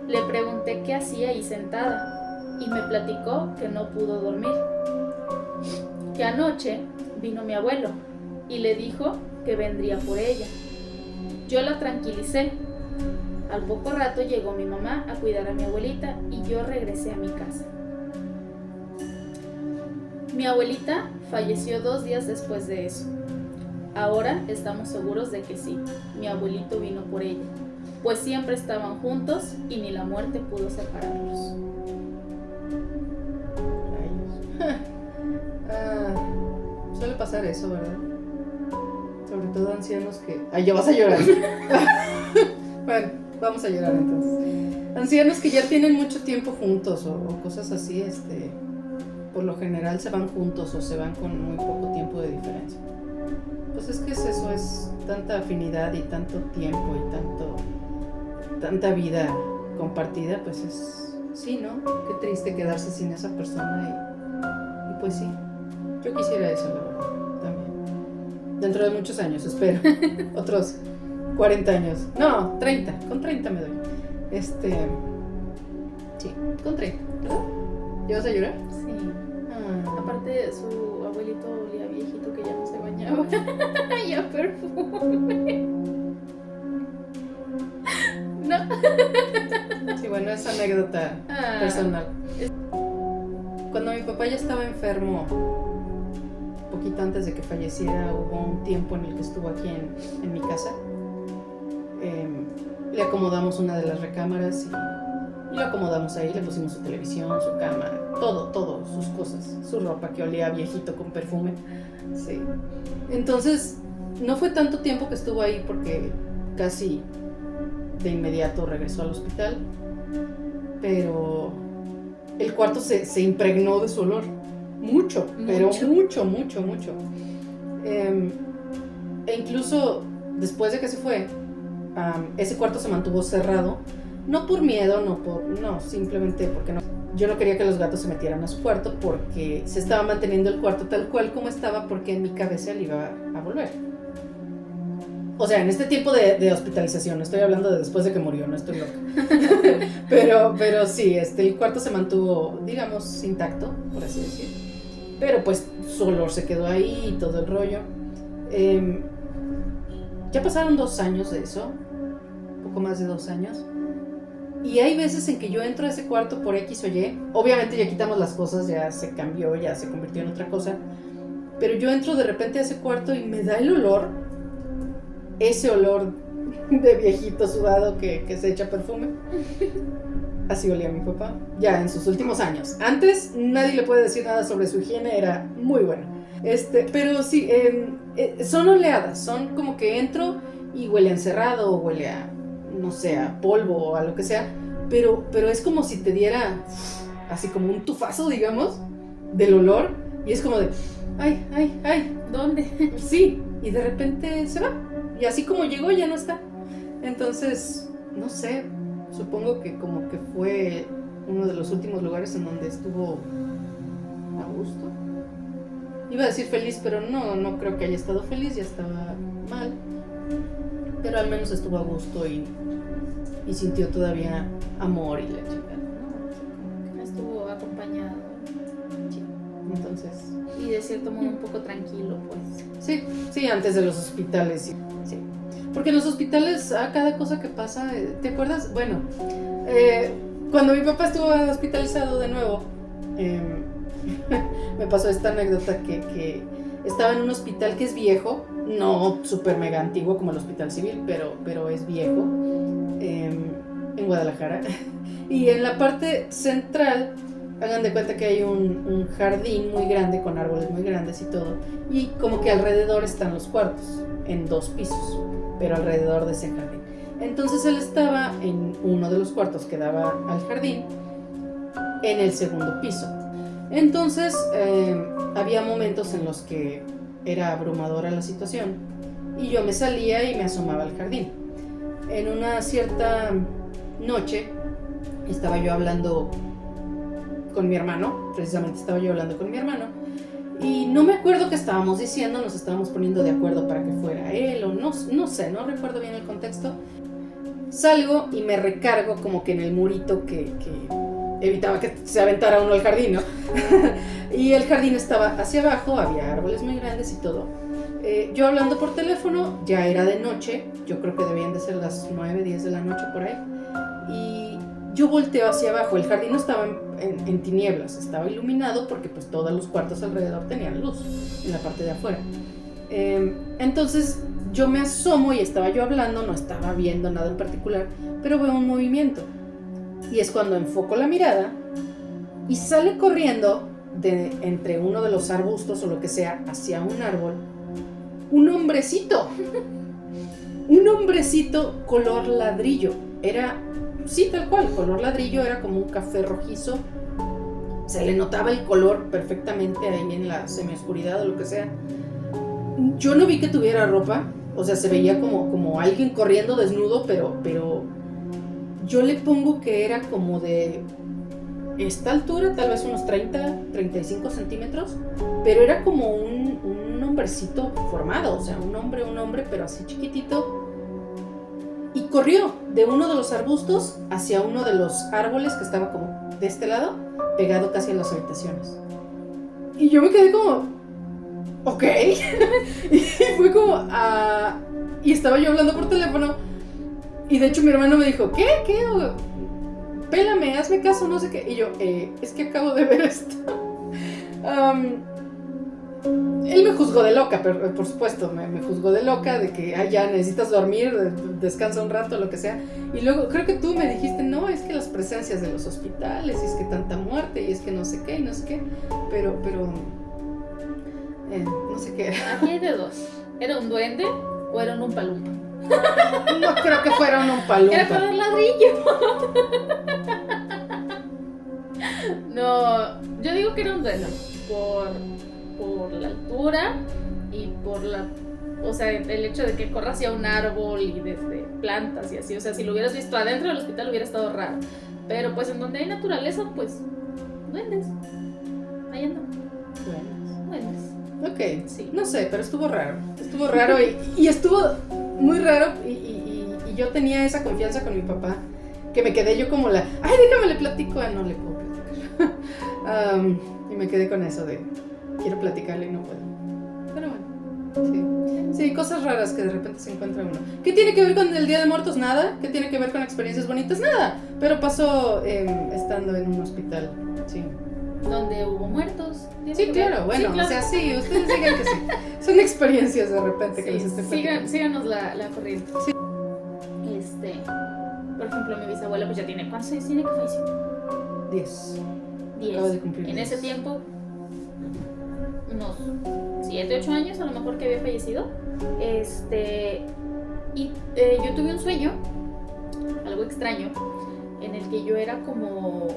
Le pregunté qué hacía ahí sentada y me platicó que no pudo dormir. Que anoche vino mi abuelo y le dijo que vendría por ella. Yo la tranquilicé. Al poco rato llegó mi mamá a cuidar a mi abuelita y yo regresé a mi casa. Mi abuelita falleció 2 días después de eso. Ahora estamos seguros de que sí, mi abuelito vino por ella, pues siempre estaban juntos y ni la muerte pudo separarlos. Suele pasar eso, ¿verdad? Sobre todo ancianos que... ¡Ay, ya vas a llorar! Bueno, vamos a llorar entonces. Ancianos que ya tienen mucho tiempo juntos o cosas así, por lo general se van juntos o se van con muy poco tiempo de diferencia. Pues es que eso, es tanta afinidad y tanto tiempo y tanta vida compartida, pues es... Sí, ¿no? Qué triste quedarse sin esa persona y pues sí, yo quisiera eso, la verdad, también. Dentro de muchos años, espero. Otros 40 años. No, 30. Con 30 me doy. Sí, con 30, ¿verdad? ¿Ya vas a llorar? Sí. Aparte, su abuelito olía viejito que ya no se bañaba. Y a perfume. No. Sí, bueno, es anécdota personal. Cuando mi papá ya estaba enfermo, poquito antes de que falleciera, hubo un tiempo en el que estuvo aquí en mi casa. Le acomodamos una de las recámaras Y lo acomodamos ahí, le pusimos su televisión, su cama, todo, sus cosas, su ropa que olía viejito con perfume. Sí. Entonces, no fue tanto tiempo que estuvo ahí porque casi de inmediato regresó al hospital, pero el cuarto se impregnó de su olor. Mucho. Pero mucho. E incluso después de que se fue, ese cuarto se mantuvo cerrado, no por miedo, no, simplemente porque no. Yo no quería que los gatos se metieran a su cuarto porque se estaba manteniendo el cuarto tal cual como estaba, porque en mi cabeza él iba a volver. O sea, en este tiempo de hospitalización, estoy hablando de después de que murió, no estoy loca. pero sí, el cuarto se mantuvo, digamos, intacto, por así decir. Pero pues su olor se quedó ahí y todo el rollo. Ya pasaron 2 años de eso, un poco más de 2 años. Y hay veces en que yo entro a ese cuarto por X o Y. Obviamente ya quitamos las cosas, ya se cambió, ya se convirtió en otra cosa. Pero yo entro de repente a ese cuarto y me da el olor, ese olor de viejito sudado que se echa perfume. Así olía mi papá, ya en sus últimos años. Antes nadie le puede decir nada sobre su higiene, era muy buena. Pero sí, son oleadas, son como que entro y huele a encerrado, o huele a, no sé, a polvo o a lo que sea, pero es como si te diera así como un tufazo, digamos, del olor, y es como de, ay, ¿Dónde? sí, y de repente se va, y así como llegó ya no está. Entonces, no sé, supongo que como que fue uno de los últimos lugares en donde estuvo a gusto. Iba a decir feliz, pero no creo que haya estado feliz, ya estaba mal. Pero al menos estuvo a gusto y sintió todavía amor y la chica, ¿no? Estuvo acompañado. Sí. Entonces. Y de cierto modo un poco tranquilo, pues. Sí, antes de los hospitales. Sí. Porque en los hospitales, cada cosa que pasa, ¿te acuerdas? Bueno, cuando mi papá estuvo hospitalizado de nuevo, me pasó esta anécdota que estaba en un hospital que es viejo, no súper mega antiguo como el hospital civil, pero es viejo, en Guadalajara. Y en la parte central, hagan de cuenta que hay un jardín muy grande con árboles muy grandes y todo, y como que alrededor están los cuartos, en 2 pisos, pero alrededor de ese jardín. Entonces él estaba en uno de los cuartos que daba al jardín, en el segundo piso. Entonces había momentos en los que era abrumadora la situación y yo me salía y me asomaba al jardín. En una cierta noche estaba yo hablando con mi hermano, precisamente estaba yo hablando con mi hermano, y no me acuerdo qué estábamos diciendo, nos estábamos poniendo de acuerdo para que fuera él o no sé, no recuerdo bien el contexto. Salgo y me recargo como que en el murito que evitaba que se aventara uno al jardín, ¿no? Y el jardín estaba hacia abajo, había árboles muy grandes y todo. Yo hablando por teléfono, ya era de noche, yo creo que debían de ser las 9, 10 de la noche por ahí, y yo volteo hacia abajo. El jardín no estaba en tinieblas, estaba iluminado porque pues todos los cuartos alrededor tenían luz en la parte de afuera. Entonces yo me asomo y estaba yo hablando, no estaba viendo nada en particular, pero veo un movimiento. Y es cuando enfoco la mirada y sale corriendo de entre uno de los arbustos o lo que sea hacia un árbol un hombrecito. Un hombrecito color ladrillo. Era, sí, tal cual, color ladrillo, era como un café rojizo. Se le notaba el color perfectamente ahí en la semioscuridad o lo que sea. Yo no vi que tuviera ropa, o sea, se veía como alguien corriendo desnudo, pero yo le pongo que era como de esta altura, tal vez unos 30-35 centímetros, pero era como un hombrecito formado, o sea, un hombre, pero así chiquitito. Y corrió de uno de los arbustos hacia uno de los árboles que estaba como de este lado, pegado casi a las habitaciones. Y yo me quedé como, ok. Y fue como, y estaba yo hablando por teléfono, y de hecho mi hermano me dijo, ¿qué? Pélame, hazme caso, no sé qué. Y yo, es que acabo de ver esto. Él me juzgó de loca, pero por supuesto, me juzgó de loca, de que ya necesitas dormir, descansa un rato, lo que sea. Y luego creo que tú me dijiste, no, es que las presencias de los hospitales, y es que tanta muerte, y es que no sé qué, y no sé qué. Pero no sé qué era. Aquí hay de dos. ¿Era un duende o era un Umpalumpa? No creo que fuera un palumpa. Era color ladrillo. No, yo digo que era un duende por la altura y por o sea, el hecho de que corra hacia un árbol y desde plantas y así. O sea, si lo hubieras visto adentro del hospital hubiera estado raro. Pero pues en donde hay naturaleza, pues duendes. Ahí andan. Duendes. Ok, Sí. No sé, pero estuvo raro y estuvo muy raro y yo tenía esa confianza con mi papá que me quedé yo como ay, déjame le platico, no le puedo platicar. Y me quedé con eso de quiero platicarle y no puedo. Pero bueno, sí, cosas raras que de repente se encuentra uno. ¿Qué tiene que ver con el Día de Muertos? Nada. ¿Qué tiene que ver con experiencias bonitas? Nada. Pero pasó estando en un hospital, sí. Donde hubo muertos. Sí, claro, bueno, sí, claro. O sea, sí, ustedes digan que sí. Son experiencias de repente que les estoy platicando. Síganos la corriente. Sí. Por ejemplo, mi bisabuela pues ya tiene, ¿cuántos años tiene que falleció? 10. 10. Acaba de cumplir 10. En ese tiempo, unos 7, 8 años a lo mejor que había fallecido. Y yo tuve un sueño, algo extraño, en el que yo era como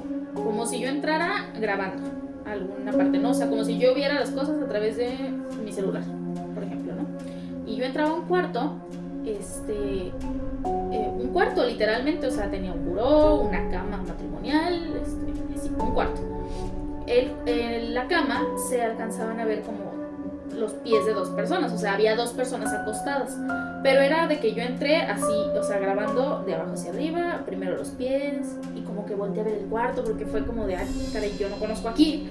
si yo entrara grabando alguna parte, ¿no? O sea, como si yo viera las cosas a través de mi celular, por ejemplo, ¿no? Y yo entraba a un cuarto, un cuarto literalmente, o sea, tenía un buró, una cama matrimonial, así, un cuarto. La cama se alcanzaban a ver como los pies de 2 personas, o sea, había 2 personas acostadas, pero era de que yo entré así, o sea, grabando de abajo hacia arriba, primero los pies, y como que volteé a ver el cuarto, porque fue como de, ay, caray, yo no conozco aquí,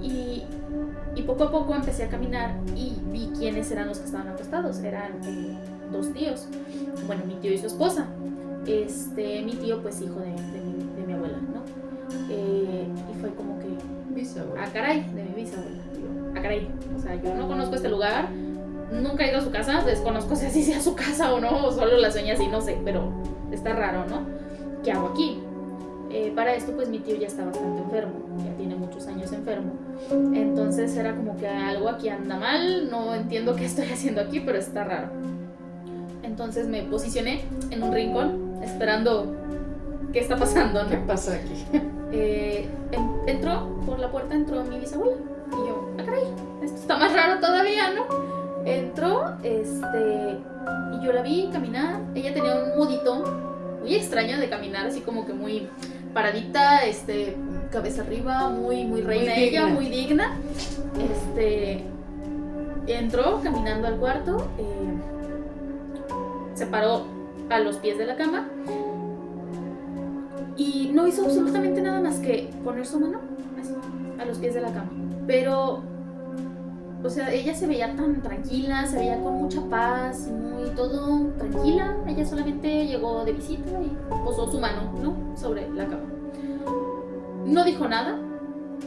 y poco a poco empecé a caminar y vi quiénes eran los que estaban acostados. Eran 2 tíos, bueno, mi tío y su esposa. Mi tío pues hijo de mi abuela, ¿no? Y fue como que, bisabuela. Ah, caray, de mi bisabuela. Ah, caray, o sea, yo no conozco este lugar, nunca he ido a su casa, desconozco si así sea su casa o no, o solo la sueña así, no sé, pero está raro, ¿no? ¿Qué hago aquí? Para esto pues mi tío ya está bastante enfermo, ya tiene muchos años enfermo, entonces era como que algo aquí anda mal, no entiendo qué estoy haciendo aquí, pero está raro. Entonces me posicioné en un rincón esperando qué está pasando, ¿no? ¿Qué pasa aquí? Entró por la puerta, entró mi bisabuela y yo, ah, caray, esto está más raro todavía, ¿no? Entró, y yo la vi caminar. Ella tenía un modito muy extraño de caminar, así como que muy paradita, cabeza arriba, muy reina muy ella, digna. muy digna. Entró caminando al cuarto, se paró a los pies de la cama y no hizo absolutamente nada más que poner su mano así, a los pies de la cama. Pero, o sea, ella se veía tan tranquila, se veía con mucha paz, muy todo tranquila. Ella solamente llegó de visita y posó su mano, ¿no?, sobre la cama. No dijo nada,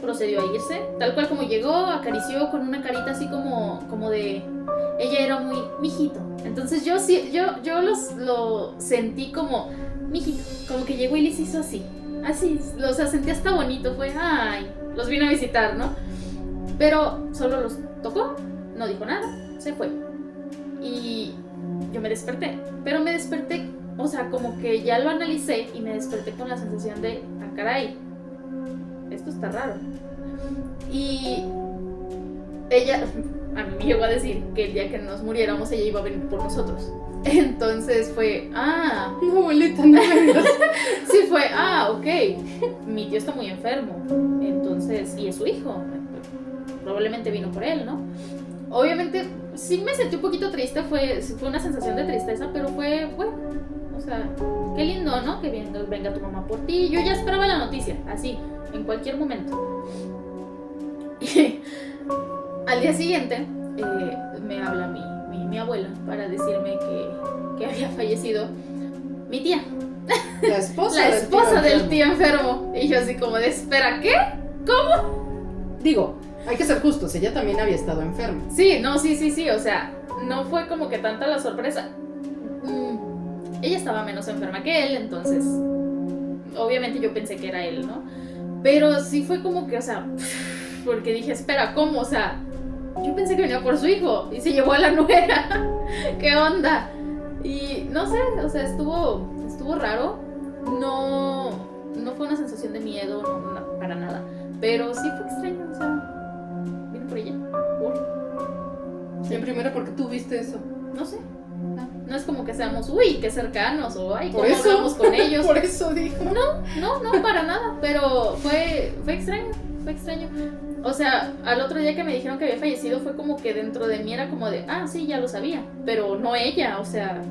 procedió a irse, tal cual como llegó, acarició con una carita así como de... Ella era muy mijito. Entonces yo lo sentí como mijito, como que llegó y les hizo así, o sea, sentí hasta bonito, fue, ay, los vino a visitar, ¿no? Pero solo los tocó, no dijo nada, se fue. Y yo me desperté, pero me desperté, o sea, como que ya lo analicé y me desperté con la sensación de, ah, caray, esto está raro. Y ella a mí me llegó a decir que el día que nos muriéramos ella iba a venir por nosotros. Entonces fue, ah, No, abuelita, no vengas. sí, fue, ah, ok, mi tío está muy enfermo, entonces, y es su hijo, probablemente vino por él, ¿no? Obviamente sí me sentí un poquito triste, fue una sensación de tristeza, pero fue bueno, o sea, qué lindo, ¿no? Que venga tu mamá por ti. Yo ya esperaba la noticia, así, en cualquier momento. Y al día siguiente me habla mi abuela para decirme que había fallecido mi tía, La esposa del tío enfermo. Y yo así como de, espera, ¿qué? ¿Cómo? Digo, Hay que ser justos, ella también había estado enferma. Sí, no, sí, o sea, no fue como que tanta la sorpresa. Ella estaba menos enferma que él, entonces obviamente yo pensé que era él, ¿no? Pero sí fue como que, o sea, porque dije, espera, ¿cómo? O sea, yo pensé que venía por su hijo y se llevó a la nuera. ¿Qué onda? Y no sé, o sea, estuvo raro. No fue una sensación de miedo, no, para nada. Pero sí fue extraño, o sea, vine por ella. Sí, primero, ¿por qué tú viste eso? No sé. No es como que seamos, uy, qué cercanos, o ay, ¿cómo Por eso, hablamos con ellos? Por eso dijo. No, para nada. Pero fue extraño, O sea, al otro día que me dijeron que había fallecido fue como que dentro de mí era como de, ah, sí, ya lo sabía. Pero no ella, o sea,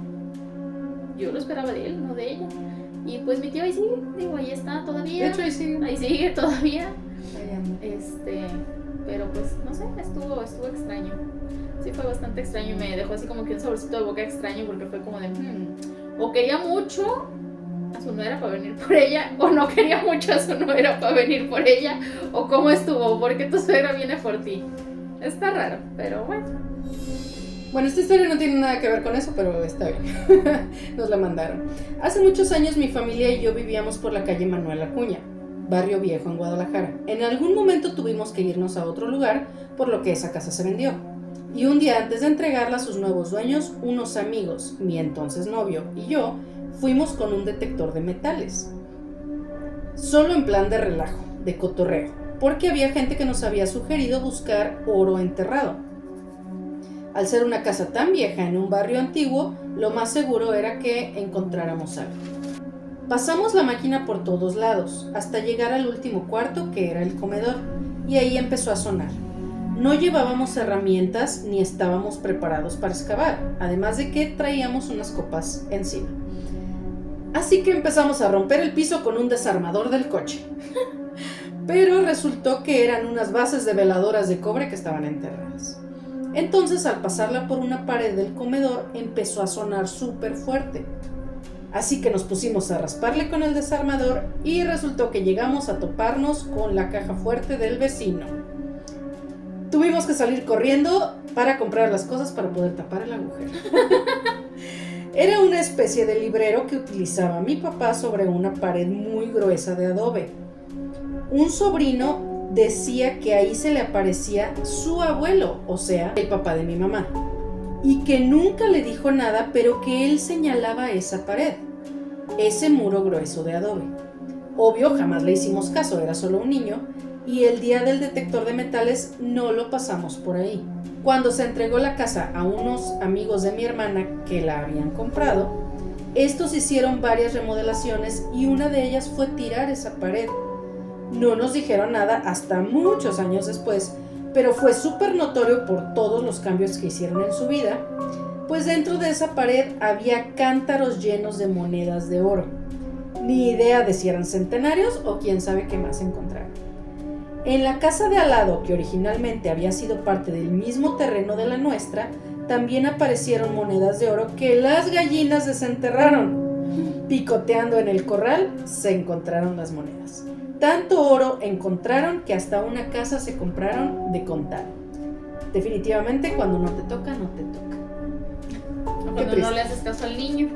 yo lo esperaba de él, no de ella. Y pues mi tío ahí sigue, digo, ahí está todavía. De hecho, ahí sigue. Ahí sigue todavía. Ahí anda. Pero pues, no sé, estuvo extraño. Sí, fue bastante extraño y me dejó así como que un saborcito de boca extraño porque fue como de, o quería mucho a su nuera para venir por ella, o no quería mucho a su nuera para venir por ella, o cómo estuvo, porque tu suegra viene por ti. Está raro, pero bueno. Bueno, esta historia no tiene nada que ver con eso, pero está bien. Nos la mandaron. Hace muchos años mi familia y yo vivíamos por la calle Manuel Acuña, barrio viejo en Guadalajara. En algún momento tuvimos que irnos a otro lugar, por lo que esa casa se vendió. Y un día antes de entregarla a sus nuevos dueños, unos amigos, mi entonces novio y yo, fuimos con un detector de metales. Solo en plan de relajo, de cotorreo, porque había gente que nos había sugerido buscar oro enterrado. Al ser una casa tan vieja en un barrio antiguo, lo más seguro era que encontráramos algo. Pasamos la máquina por todos lados, hasta llegar al último cuarto, que era el comedor, y ahí empezó a sonar. No llevábamos herramientas ni estábamos preparados para excavar, además de que traíamos unas copas encima. Así que empezamos a romper el piso con un desarmador del coche. Pero resultó que eran unas bases de veladoras de cobre que estaban enterradas. Entonces, al pasarla por una pared del comedor, empezó a sonar súper fuerte. Así que nos pusimos a rasparle con el desarmador y resultó que llegamos a toparnos con la caja fuerte del vecino. Tuvimos que salir corriendo para comprar las cosas para poder tapar el agujero. Era una especie de librero que utilizaba mi papá sobre una pared muy gruesa de adobe. Un sobrino decía que ahí se le aparecía su abuelo, o sea, el papá de mi mamá, y que nunca le dijo nada, pero que él señalaba esa pared, ese muro grueso de adobe. Obvio, jamás le hicimos caso, era solo un niño, y el día del detector de metales no lo pasamos por ahí. Cuando se entregó la casa a unos amigos de mi hermana que la habían comprado, estos hicieron varias remodelaciones y una de ellas fue tirar esa pared. No nos dijeron nada hasta muchos años después, pero fue súper notorio por todos los cambios que hicieron en su vida, pues dentro de esa pared había cántaros llenos de monedas de oro. Ni idea de si eran centenarios o quién sabe qué más encontraron. En la casa de al lado, que originalmente había sido parte del mismo terreno de la nuestra, también aparecieron monedas de oro que las gallinas desenterraron. Picoteando en el corral, se encontraron las monedas. Tanto oro encontraron que hasta una casa se compraron de contado. Definitivamente, cuando no te toca, no te toca. Cuando no le haces caso al niño.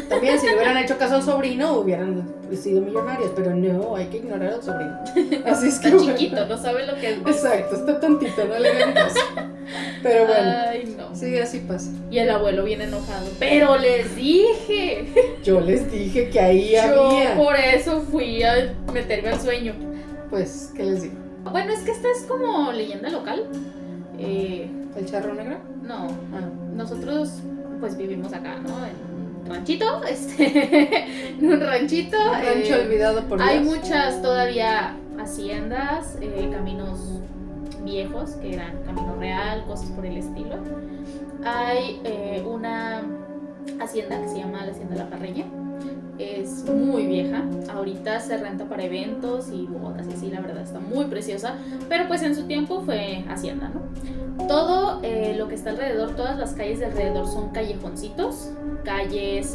También, si le hubieran hecho caso al sobrino, hubieran sido millonarios, pero no, hay que ignorar al sobrino. Así es que está chiquito, no sabe lo que es. Exacto, está tontito, no le hagan caso. Pero bueno, ay, no. Sí, así pasa. Y el abuelo viene enojado. Pero les dije. Yo les dije que ahí había. Yo por eso fui a meterme al sueño. Pues, ¿qué les digo? Bueno, es que esta es como leyenda local. ¿El charro negro? No, nosotros pues vivimos acá, ¿no? En un ranchito, en un ranchito. Un rancho olvidado por Dios. Hay muchas todavía haciendas, caminos viejos, que eran Camino Real, cosas por el estilo. Hay una hacienda que se llama la Hacienda La Parreña. Es muy vieja, ahorita se renta para eventos y bodas y así, la verdad está muy preciosa, pero pues en su tiempo fue hacienda, ¿no? Todo lo que está alrededor, todas las calles de alrededor son callejoncitos, calles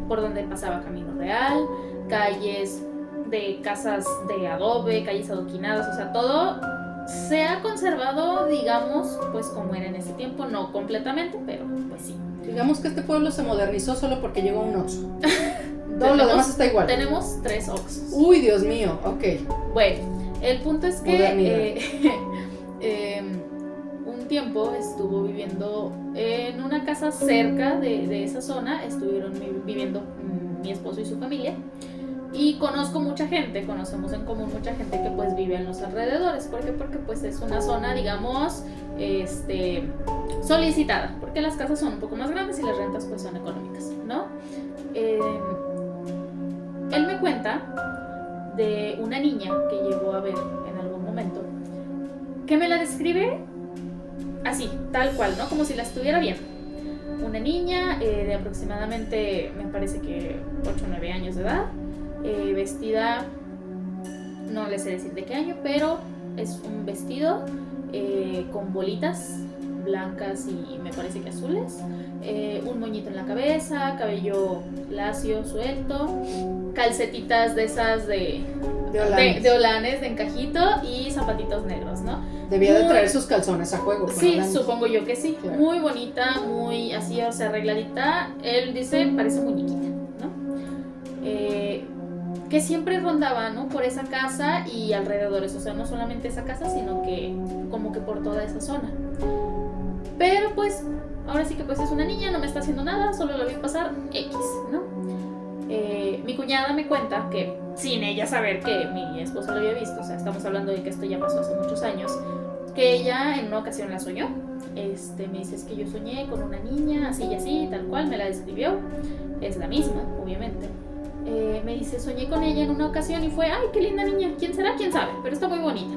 por donde pasaba Camino Real, calles de casas de adobe, calles adoquinadas, o sea, todo se ha conservado, digamos, pues como era en ese tiempo, no completamente, pero pues sí. Digamos que este pueblo se modernizó solo porque llegó un Oxxo. Todo lo demás está igual. Tenemos 3 Oxxos. Uy, Dios mío, ok. Bueno, el punto es que un tiempo estuvo viviendo en una casa cerca de esa zona, estuvieron viviendo mi esposo y su familia, y conocemos en común mucha gente que pues vive en los alrededores. ¿Por qué? Porque pues es una zona, digamos, solicitada, porque las casas son un poco más grandes y las rentas pues son económicas, ¿no? Él me cuenta de una niña que llegó a ver en algún momento, que me la describe así, tal cual, ¿no? Como si la estuviera viendo. Una niña de aproximadamente, me parece que 8 o 9 años de edad, vestida, no les sé decir de qué año, pero es un vestido con bolitas blancas y me parece que azules, un moñito en la cabeza, cabello lacio, suelto, calcetitas de esas de holanes, de encajito, y zapatitos negros, ¿no? Debía de traer sus calzones a juego. Sí, holanes. supongo yo que sí. Claro. Muy bonita, muy así, o sea, arregladita. Él dice, parece muñequita, ¿no? Que siempre rondaba, ¿no? Por esa casa y alrededores, o sea, no solamente esa casa, sino que como que por toda esa zona. Pero pues, ahora sí que pues es una niña, no me está haciendo nada, solo la vi pasar X, ¿no? Mi cuñada me cuenta que, sin ella saber que mi esposo lo había visto, o sea, estamos hablando de que esto ya pasó hace muchos años, que ella en una ocasión la soñó. Me dice, es que yo soñé con una niña, así y así, tal cual, me la describió, es la misma, obviamente. Me dice, soñé con ella en una ocasión y fue, ay, qué linda niña, ¿quién será? ¿Quién sabe? Pero está muy bonita.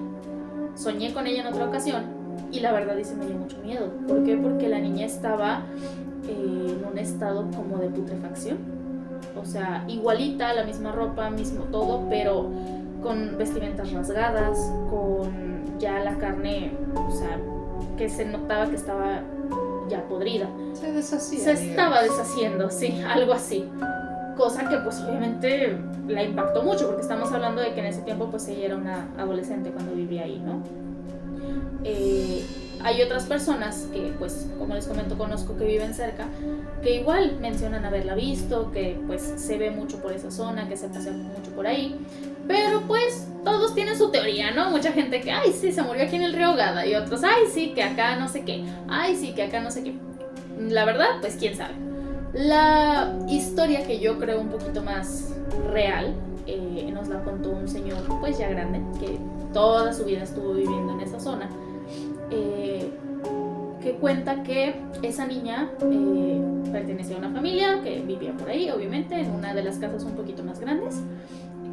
Soñé con ella en otra ocasión y la verdad dice, me dio mucho miedo. ¿Por qué? Porque la niña estaba en un estado como de putrefacción. O sea, igualita, la misma ropa, mismo todo, pero con vestimentas rasgadas, con ya la carne, o sea, que se notaba que estaba ya podrida. Se deshacía. Se estaba deshaciendo, sí, algo así. Cosa que pues obviamente la impactó mucho, porque estamos hablando de que en ese tiempo pues ella era una adolescente cuando vivía ahí, ¿no? Hay otras personas que pues, como les comento, conozco que viven cerca, que igual mencionan haberla visto, que pues se ve mucho por esa zona, que se pasea mucho por ahí, pero pues todos tienen su teoría, ¿no? Mucha gente que, ay, sí, se murió aquí en el río Gada, y otros, ay, sí, que acá no sé qué, ay, sí, que acá no sé qué. La verdad, pues quién sabe. La historia que yo creo un poquito más real, nos la contó un señor pues ya grande, que toda su vida estuvo viviendo en esa zona, que cuenta que esa niña pertenecía a una familia que vivía por ahí, obviamente, en una de las casas un poquito más grandes,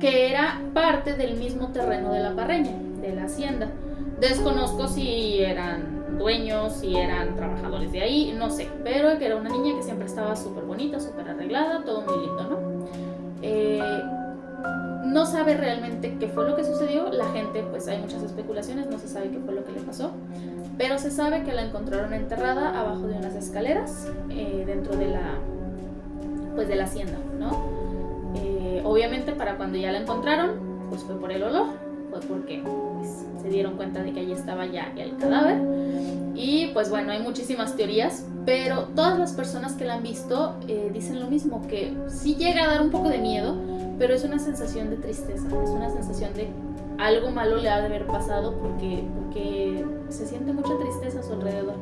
que era parte del mismo terreno de la parreña, de la hacienda. Desconozco si eran dueños, si eran trabajadores de ahí, no sé, pero que era una niña que siempre estaba súper bonita, súper arreglada, todo muy lindo, ¿no? No sabe realmente qué fue lo que sucedió, la gente, pues hay muchas especulaciones, no se sabe qué fue lo que le pasó, pero se sabe que la encontraron enterrada abajo de unas escaleras dentro de la hacienda, ¿no? Obviamente para cuando ya la encontraron, pues fue por el olor, fue porque pues, se dieron cuenta de que allí estaba ya el cadáver. Y pues bueno, hay muchísimas teorías, pero todas las personas que la han visto dicen lo mismo, que sí llega a dar un poco de miedo, pero es una sensación de tristeza, es una sensación de algo malo le ha de haber pasado porque se siente mucha tristeza a su alrededor.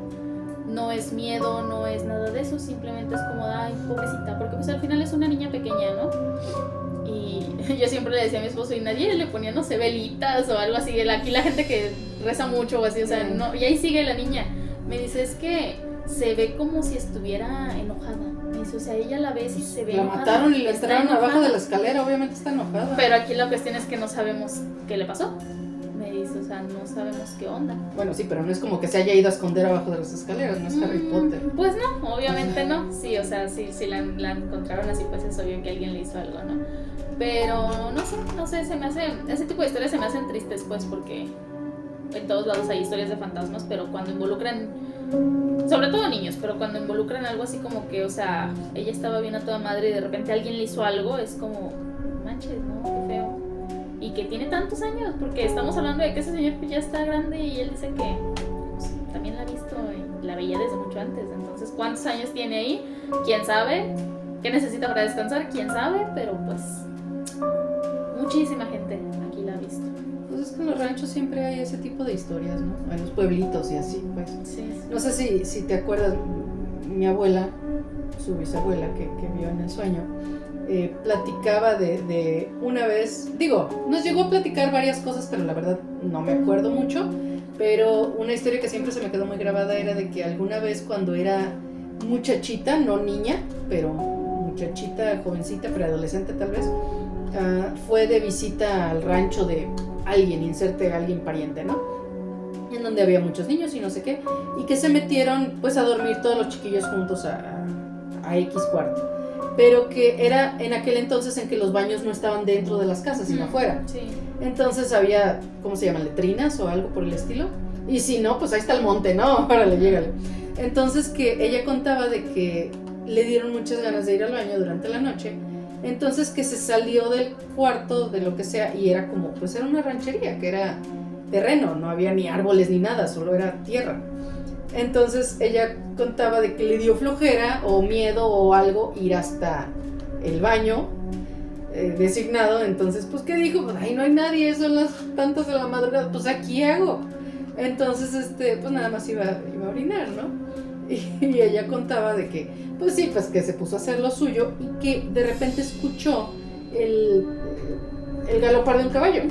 No es miedo, no es nada de eso, simplemente es como, ay, pobrecita, porque pues al final es una niña pequeña, ¿no? Y yo siempre le decía a mi esposo, y nadie le ponía, no sé, velitas o algo así. Aquí la gente que reza mucho o así, o sea, no, y ahí sigue la niña. Me dice, es que se ve como si estuviera enojada. Me dice, o sea, ella la ve y se ve enojada. La mataron y la está enterraron enojada. abajo de la escalera, obviamente está enojada. Pero aquí la cuestión es que no sabemos qué le pasó. Me dice, o sea, no sabemos qué onda. Bueno, sí, pero no es como que se haya ido a esconder abajo de las escaleras, no es Harry Potter. Pues no, obviamente no. Sí, o sea, si la encontraron así, pues es obvio que alguien le hizo algo, ¿no? Pero no sé, se me hace, ese tipo de historias se me hacen tristes, pues, porque en todos lados hay historias de fantasmas, pero cuando involucran, sobre todo niños, pero cuando involucran algo así como que, o sea, ella estaba bien a toda madre y de repente alguien le hizo algo, es como, manches, ¿no? Qué feo. y que tiene tantos años, porque estamos hablando de que ese señor pues ya está grande y él dice que pues, también la ha visto y la veía desde mucho antes. Entonces, ¿cuántos años tiene ahí? ¿Quién sabe? ¿Qué necesita para descansar? ¿Quién sabe? Pero pues muchísima gente aquí la ha visto. Pues es que en los ranchos siempre hay ese tipo de historias, ¿no? En los pueblitos y así, pues. Sí. No sé si te acuerdas, mi abuela, su bisabuela que vio en el sueño, platicaba de una vez, nos llegó a platicar varias cosas, pero la verdad no me acuerdo mucho, pero una historia que siempre se me quedó muy grabada era de que alguna vez cuando era muchachita, no niña, pero muchachita, jovencita, preadolescente tal vez, fue de visita al rancho de alguien, inserte alguien pariente, ¿no? En donde había muchos niños y no sé qué, y que se metieron pues a dormir todos los chiquillos juntos a X cuarto, pero que era en aquel entonces en que los baños no estaban dentro de las casas, sino afuera. Sí. Entonces había, ¿cómo se llaman? Letrinas o algo por el estilo, y si no, pues ahí está el monte, ¿no? Órale, llégale. Entonces que ella contaba de que le dieron muchas ganas de ir al baño durante la noche, entonces que se salió del cuarto, de lo que sea, y era como, pues era una ranchería, que era terreno, no había ni árboles ni nada, solo era tierra. Entonces ella contaba de que le dio flojera o miedo o algo ir hasta el baño designado. Entonces pues ¿qué dijo? Pues ahí no hay nadie, son las tantas de la madrugada, pues aquí hago. Entonces pues nada más iba a orinar, ¿no? Y ella contaba de que pues sí, pues que se puso a hacer lo suyo y que de repente escuchó el galopar de un caballo.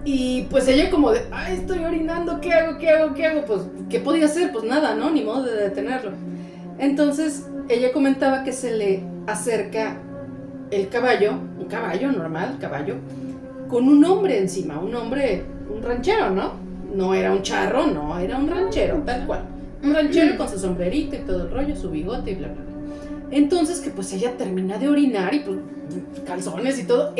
Y pues ella como de, ay, estoy orinando, ¿qué hago? Pues, ¿qué podía hacer? Pues nada, ¿no? Ni modo de detenerlo. Entonces, ella comentaba que se le acerca el caballo, un caballo normal, con un hombre encima, un ranchero, ¿no? No era un charro, no, era un ranchero, tal cual. Un ranchero con su sombrerito y todo el rollo, su bigote y bla, bla, bla. Entonces, que pues ella termina de orinar y pues calzones y todo,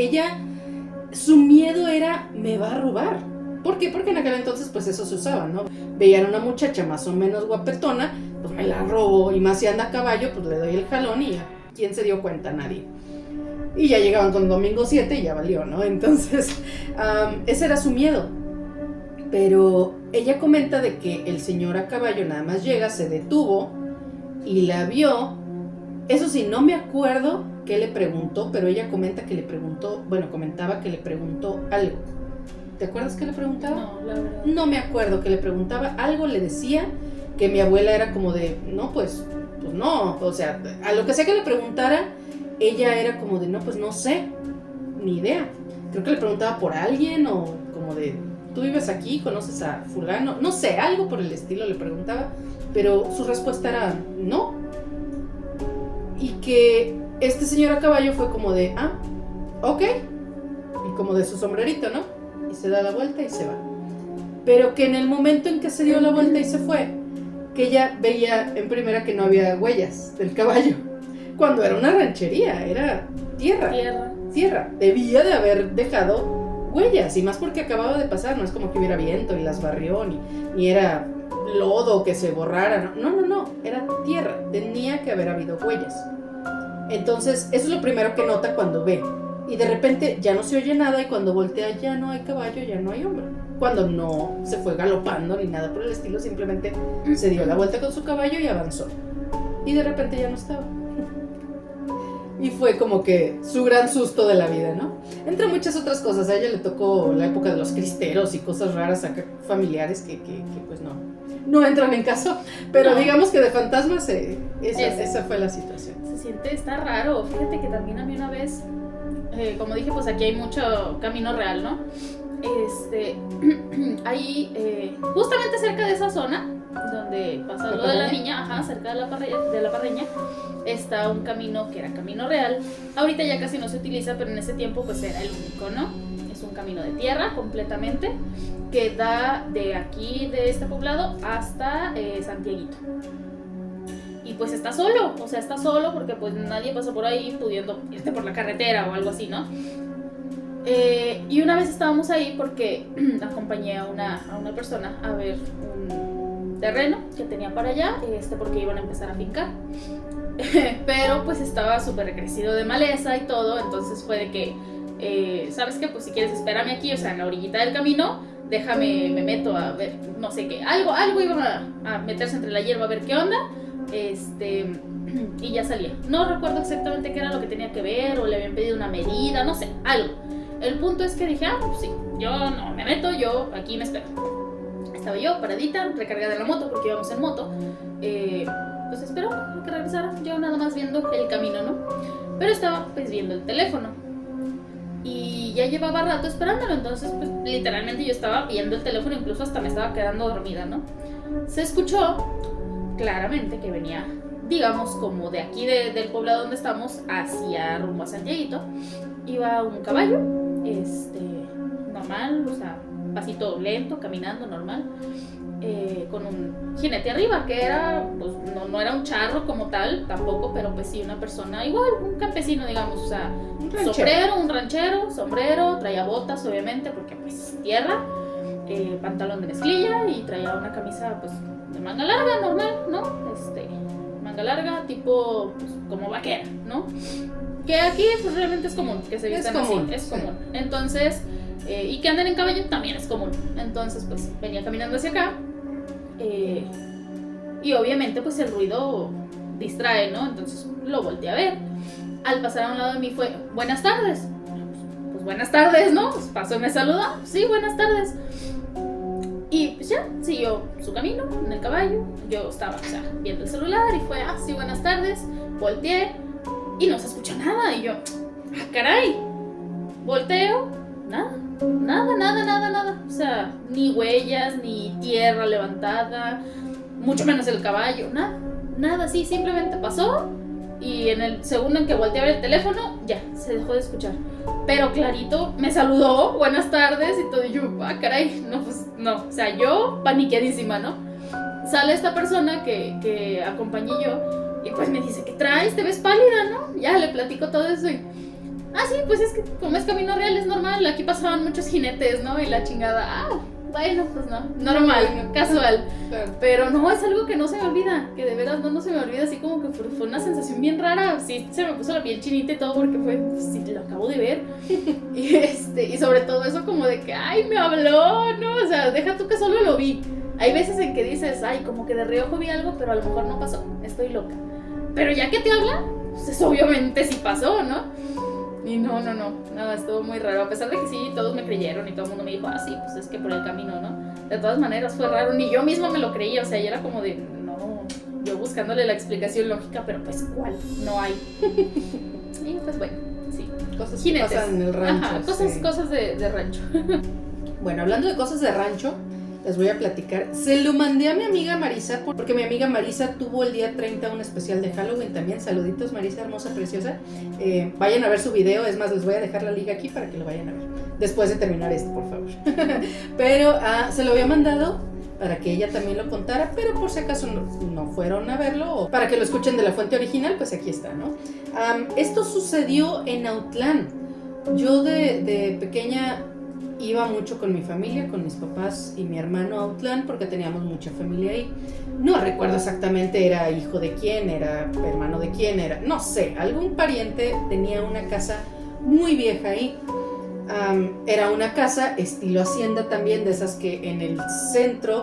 su miedo era, me va a robar. ¿Por qué? Porque en aquel entonces pues eso se usaba, ¿no? Veían a una muchacha más o menos guapetona, pues me la robo, y más si anda a caballo, pues le doy el jalón y ya. ¿Quién se dio cuenta? Nadie. Y ya llegaban con domingo 7 y ya valió, ¿no? Entonces, ese era su miedo. Pero ella comenta de que el señor a caballo nada más llega, se detuvo y la vio. Eso sí, no me acuerdo qué le preguntó, pero ella comentaba que le preguntó algo. ¿Te acuerdas qué le preguntaba? No, la verdad. No me acuerdo qué le preguntaba. Algo le decía que mi abuela era como de, no, pues no. O sea, a lo que sea que le preguntara, ella era como de, no, pues no sé, ni idea. Creo que le preguntaba por alguien o como de, ¿tú vives aquí? ¿Conoces a fulano? No sé, algo por el estilo le preguntaba, pero su respuesta era no. Y que este señor a caballo fue como de, ok, y como de su sombrerito, ¿no? Y se da la vuelta y se va. Pero que en el momento en que se dio la vuelta y se fue, que ella veía en primera que no había huellas del caballo, cuando era una ranchería, era tierra. Debía de haber dejado huellas, y más porque acababa de pasar, no es como que hubiera viento y las barrió, ni era lodo que se borrara, no, era tierra, tenía que haber habido huellas. Entonces eso es lo primero que nota cuando ve, y de repente ya no se oye nada, y cuando voltea ya no hay caballo, ya no hay hombre, cuando no se fue galopando ni nada por el estilo, simplemente se dio la vuelta con su caballo y avanzó, y de repente ya no estaba. Y fue como que su gran susto de la vida, ¿no? Entre muchas otras cosas, a ella le tocó la época de los cristeros y cosas raras acá, familiares que pues no entran en caso, pero no. Digamos que de fantasmas esa fue la situación. Se siente, está raro. Fíjate que también a mí una vez, como dije, pues aquí hay mucho camino real, ¿no? Ahí, justamente cerca de esa zona donde pasa lo de la niña, cerca de la Parreña, está un camino que era camino real. Ahorita ya casi no se utiliza, pero en ese tiempo pues era el único, ¿no? Es un camino de tierra completamente que da de aquí, de este poblado, hasta Santiaguito. Y pues está solo porque pues nadie pasa por ahí pudiendo irte por la carretera o algo así, ¿no? Y una vez estábamos ahí porque acompañé a una persona a ver un terreno que tenía para allá, porque iban a empezar a fincar. Pero pues estaba súper crecido de maleza y todo, entonces fue de que ¿sabes qué? Pues si quieres espérame aquí, o sea, en la orillita del camino, déjame, me meto a ver, no sé qué, algo iba a meterse entre la hierba a ver qué onda, y ya salía. No recuerdo exactamente qué era lo que tenía que ver, o le habían pedido una medida, no sé, algo. El punto es que dije, pues sí, yo no me meto, yo aquí me espero. Estaba yo paradita, recargada en la moto, porque íbamos en moto, pues espero a que regresara, yo nada más viendo el camino, ¿no? Pero estaba pues viendo el teléfono y ya llevaba rato esperándolo, entonces pues literalmente yo estaba viendo el teléfono, incluso hasta me estaba quedando dormida, ¿no? Se escuchó claramente que venía, digamos, como de aquí del poblado donde estamos, hacia rumbo a Santiaguito, iba un caballo, normal, o sea, pasito lento, caminando normal, con un jinete arriba, que era, pues no era un charro como tal, tampoco, pero pues sí una persona igual, un campesino, digamos, o sea, un ranchero, sombrero, traía botas obviamente, porque pues tierra, pantalón de mezclilla y traía una camisa pues de manga larga, normal, ¿no? Manga larga, tipo, pues, como vaquera, ¿no? Que aquí pues realmente es común, que se vistan así, es común. Entonces, y que anden en caballo también es común. Entonces, pues venía caminando hacia acá, y obviamente pues el ruido distrae, ¿no? Entonces lo volteé a ver. Al pasar a un lado de mí fue, buenas tardes. Pues buenas tardes, ¿no? Pues pasó y me saludó, sí, buenas tardes. Y pues ya, siguió su camino en el caballo. Yo estaba, o sea, viendo el celular y fue, sí, buenas tardes. Volteé y no se escucha nada. Y yo, caray. Volteo, nada. O sea, ni huellas, ni tierra levantada, mucho menos el caballo, nada, sí, simplemente pasó. Y en el segundo en que volteé a ver el teléfono, ya, se dejó de escuchar. Pero clarito, me saludó, buenas tardes y todo. Y yo, caray, no, pues no. O sea, yo paniqueadísima, ¿no? Sale esta persona que acompañé yo y pues me dice, ¿qué traes? Te ves pálida, ¿no? Ya le platico todo eso y... sí, pues es que como es camino real es normal, aquí pasaban muchos jinetes, ¿no? Y la chingada, bueno, pues no, normal, casual. Claro. Pero no, es algo que no se me olvida, que de veras no se me olvida, así como que fue una sensación bien rara. Sí, se me puso la piel chinita y todo porque fue, sí, lo acabo de ver. Y sobre todo eso como de que, me habló, ¿no? O sea, deja tú que solo lo vi. Hay veces en que dices, como que de reojo vi algo, pero a lo mejor no pasó, estoy loca. Pero ya que te habla, pues obviamente sí pasó, ¿no? Y no, nada, estuvo muy raro. A pesar de que sí, todos me creyeron y todo el mundo me dijo, sí, pues es que por el camino, ¿no? De todas maneras fue raro, ni yo misma me lo creía, o sea, ya era como de, no, yo buscándole la explicación lógica, pero pues, ¿cuál? No hay. Y pues bueno, sí. Cosas que pasan en el rancho. Ajá, cosas de rancho. Bueno, hablando de cosas de rancho, les voy a platicar. Se lo mandé a mi amiga Marisa, porque mi amiga Marisa tuvo el día 30 un especial de Halloween también. Saluditos, Marisa, hermosa, preciosa. Vayan a ver su video, es más, les voy a dejar la liga aquí para que lo vayan a ver. Después de terminar esto, por favor. Pero se lo había mandado para que ella también lo contara, pero por si acaso no fueron a verlo, o para que lo escuchen de la fuente original, pues aquí está, ¿no? Esto sucedió en Autlán. Yo de pequeña... iba mucho con mi familia, con mis papás y mi hermano a Autlán porque teníamos mucha familia ahí. No recuerdo exactamente era hijo de quién, era hermano de quién, era, no sé, algún pariente tenía una casa muy vieja ahí. Era una casa estilo hacienda también, de esas que en el centro,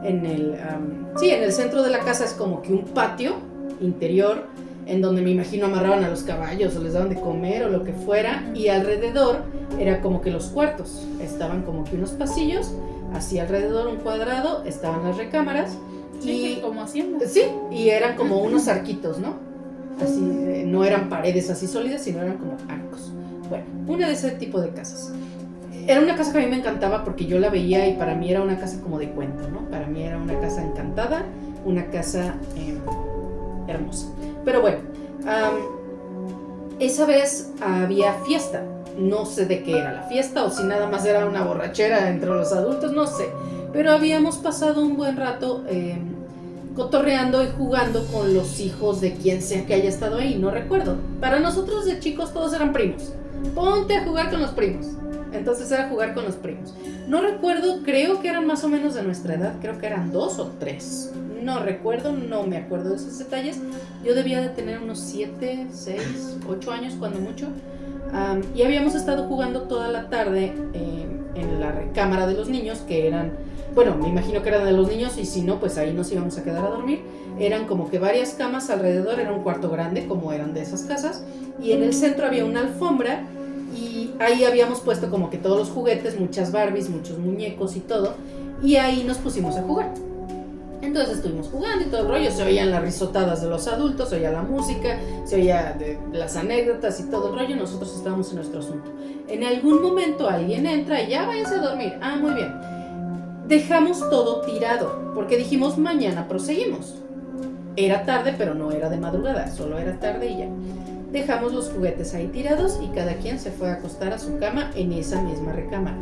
en el centro de la casa es como que un patio interior en donde me imagino amarraban a los caballos o les daban de comer o lo que fuera, y alrededor era como que los cuartos, estaban como que unos pasillos, así alrededor un cuadrado, estaban las recámaras, sí, y como hacienda. Sí, y eran como unos arquitos, ¿no? Así, no eran paredes así sólidas, sino eran como arcos. Bueno, una de ese tipo de casas. Era una casa que a mí me encantaba porque yo la veía y para mí era una casa como de cuento, ¿no? Para mí era una casa encantada, una casa hermosa. Pero bueno, esa vez había fiesta. No sé de qué era la fiesta o si nada más era una borrachera entre los adultos, no sé. Pero habíamos pasado un buen rato cotorreando y jugando con los hijos de quien sea que haya estado ahí, no recuerdo. Para nosotros de chicos todos eran primos. Ponte a jugar con los primos. Entonces era jugar con los primos. No recuerdo, creo que eran más o menos de nuestra edad, creo que eran 2 o 3. No recuerdo, no me acuerdo de esos detalles. Yo debía de tener unos 7, 6, 8 años cuando mucho. Y habíamos estado jugando toda la tarde en la recámara de los niños, que eran, bueno, me imagino que eran de los niños, y si no, pues ahí nos íbamos a quedar a dormir. Eran como que varias camas alrededor, era un cuarto grande, como eran de esas casas, y en el centro había una alfombra, y ahí habíamos puesto como que todos los juguetes, muchas Barbies, muchos muñecos y todo, y ahí nos pusimos a jugar. Entonces estuvimos jugando y todo el rollo, se oían las risotadas de los adultos, se oía la música, se oía de las anécdotas y todo el rollo, nosotros estábamos en nuestro asunto. En algún momento alguien entra y ya váyanse a dormir. Ah, muy bien. Dejamos todo tirado, porque dijimos mañana proseguimos. Era tarde, pero no era de madrugada, solo era tarde y ya. Dejamos los juguetes ahí tirados y cada quien se fue a acostar a su cama en esa misma recámara.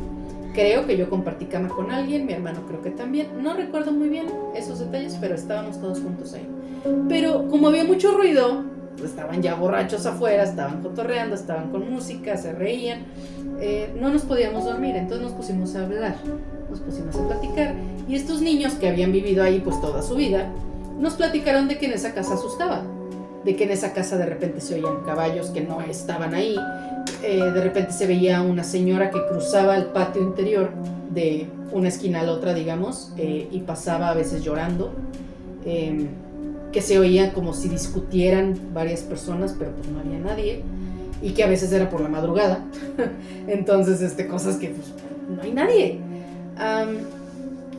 Creo que yo compartí cama con alguien, mi hermano creo que también. No recuerdo muy bien esos detalles, pero estábamos todos juntos ahí. Pero como había mucho ruido, pues estaban ya borrachos afuera, estaban cotorreando, estaban con música, se reían. No nos podíamos dormir, entonces nos pusimos a hablar, nos pusimos a platicar. Y estos niños que habían vivido ahí pues toda su vida, nos platicaron de que en esa casa asustaba. De que en esa casa de repente se oían caballos que no estaban ahí. De repente se veía una señora que cruzaba el patio interior de una esquina a la otra, digamos, y pasaba a veces llorando, que se oía como si discutieran varias personas, pero pues no había nadie, y que a veces era por la madrugada. Entonces, cosas que pues no hay nadie.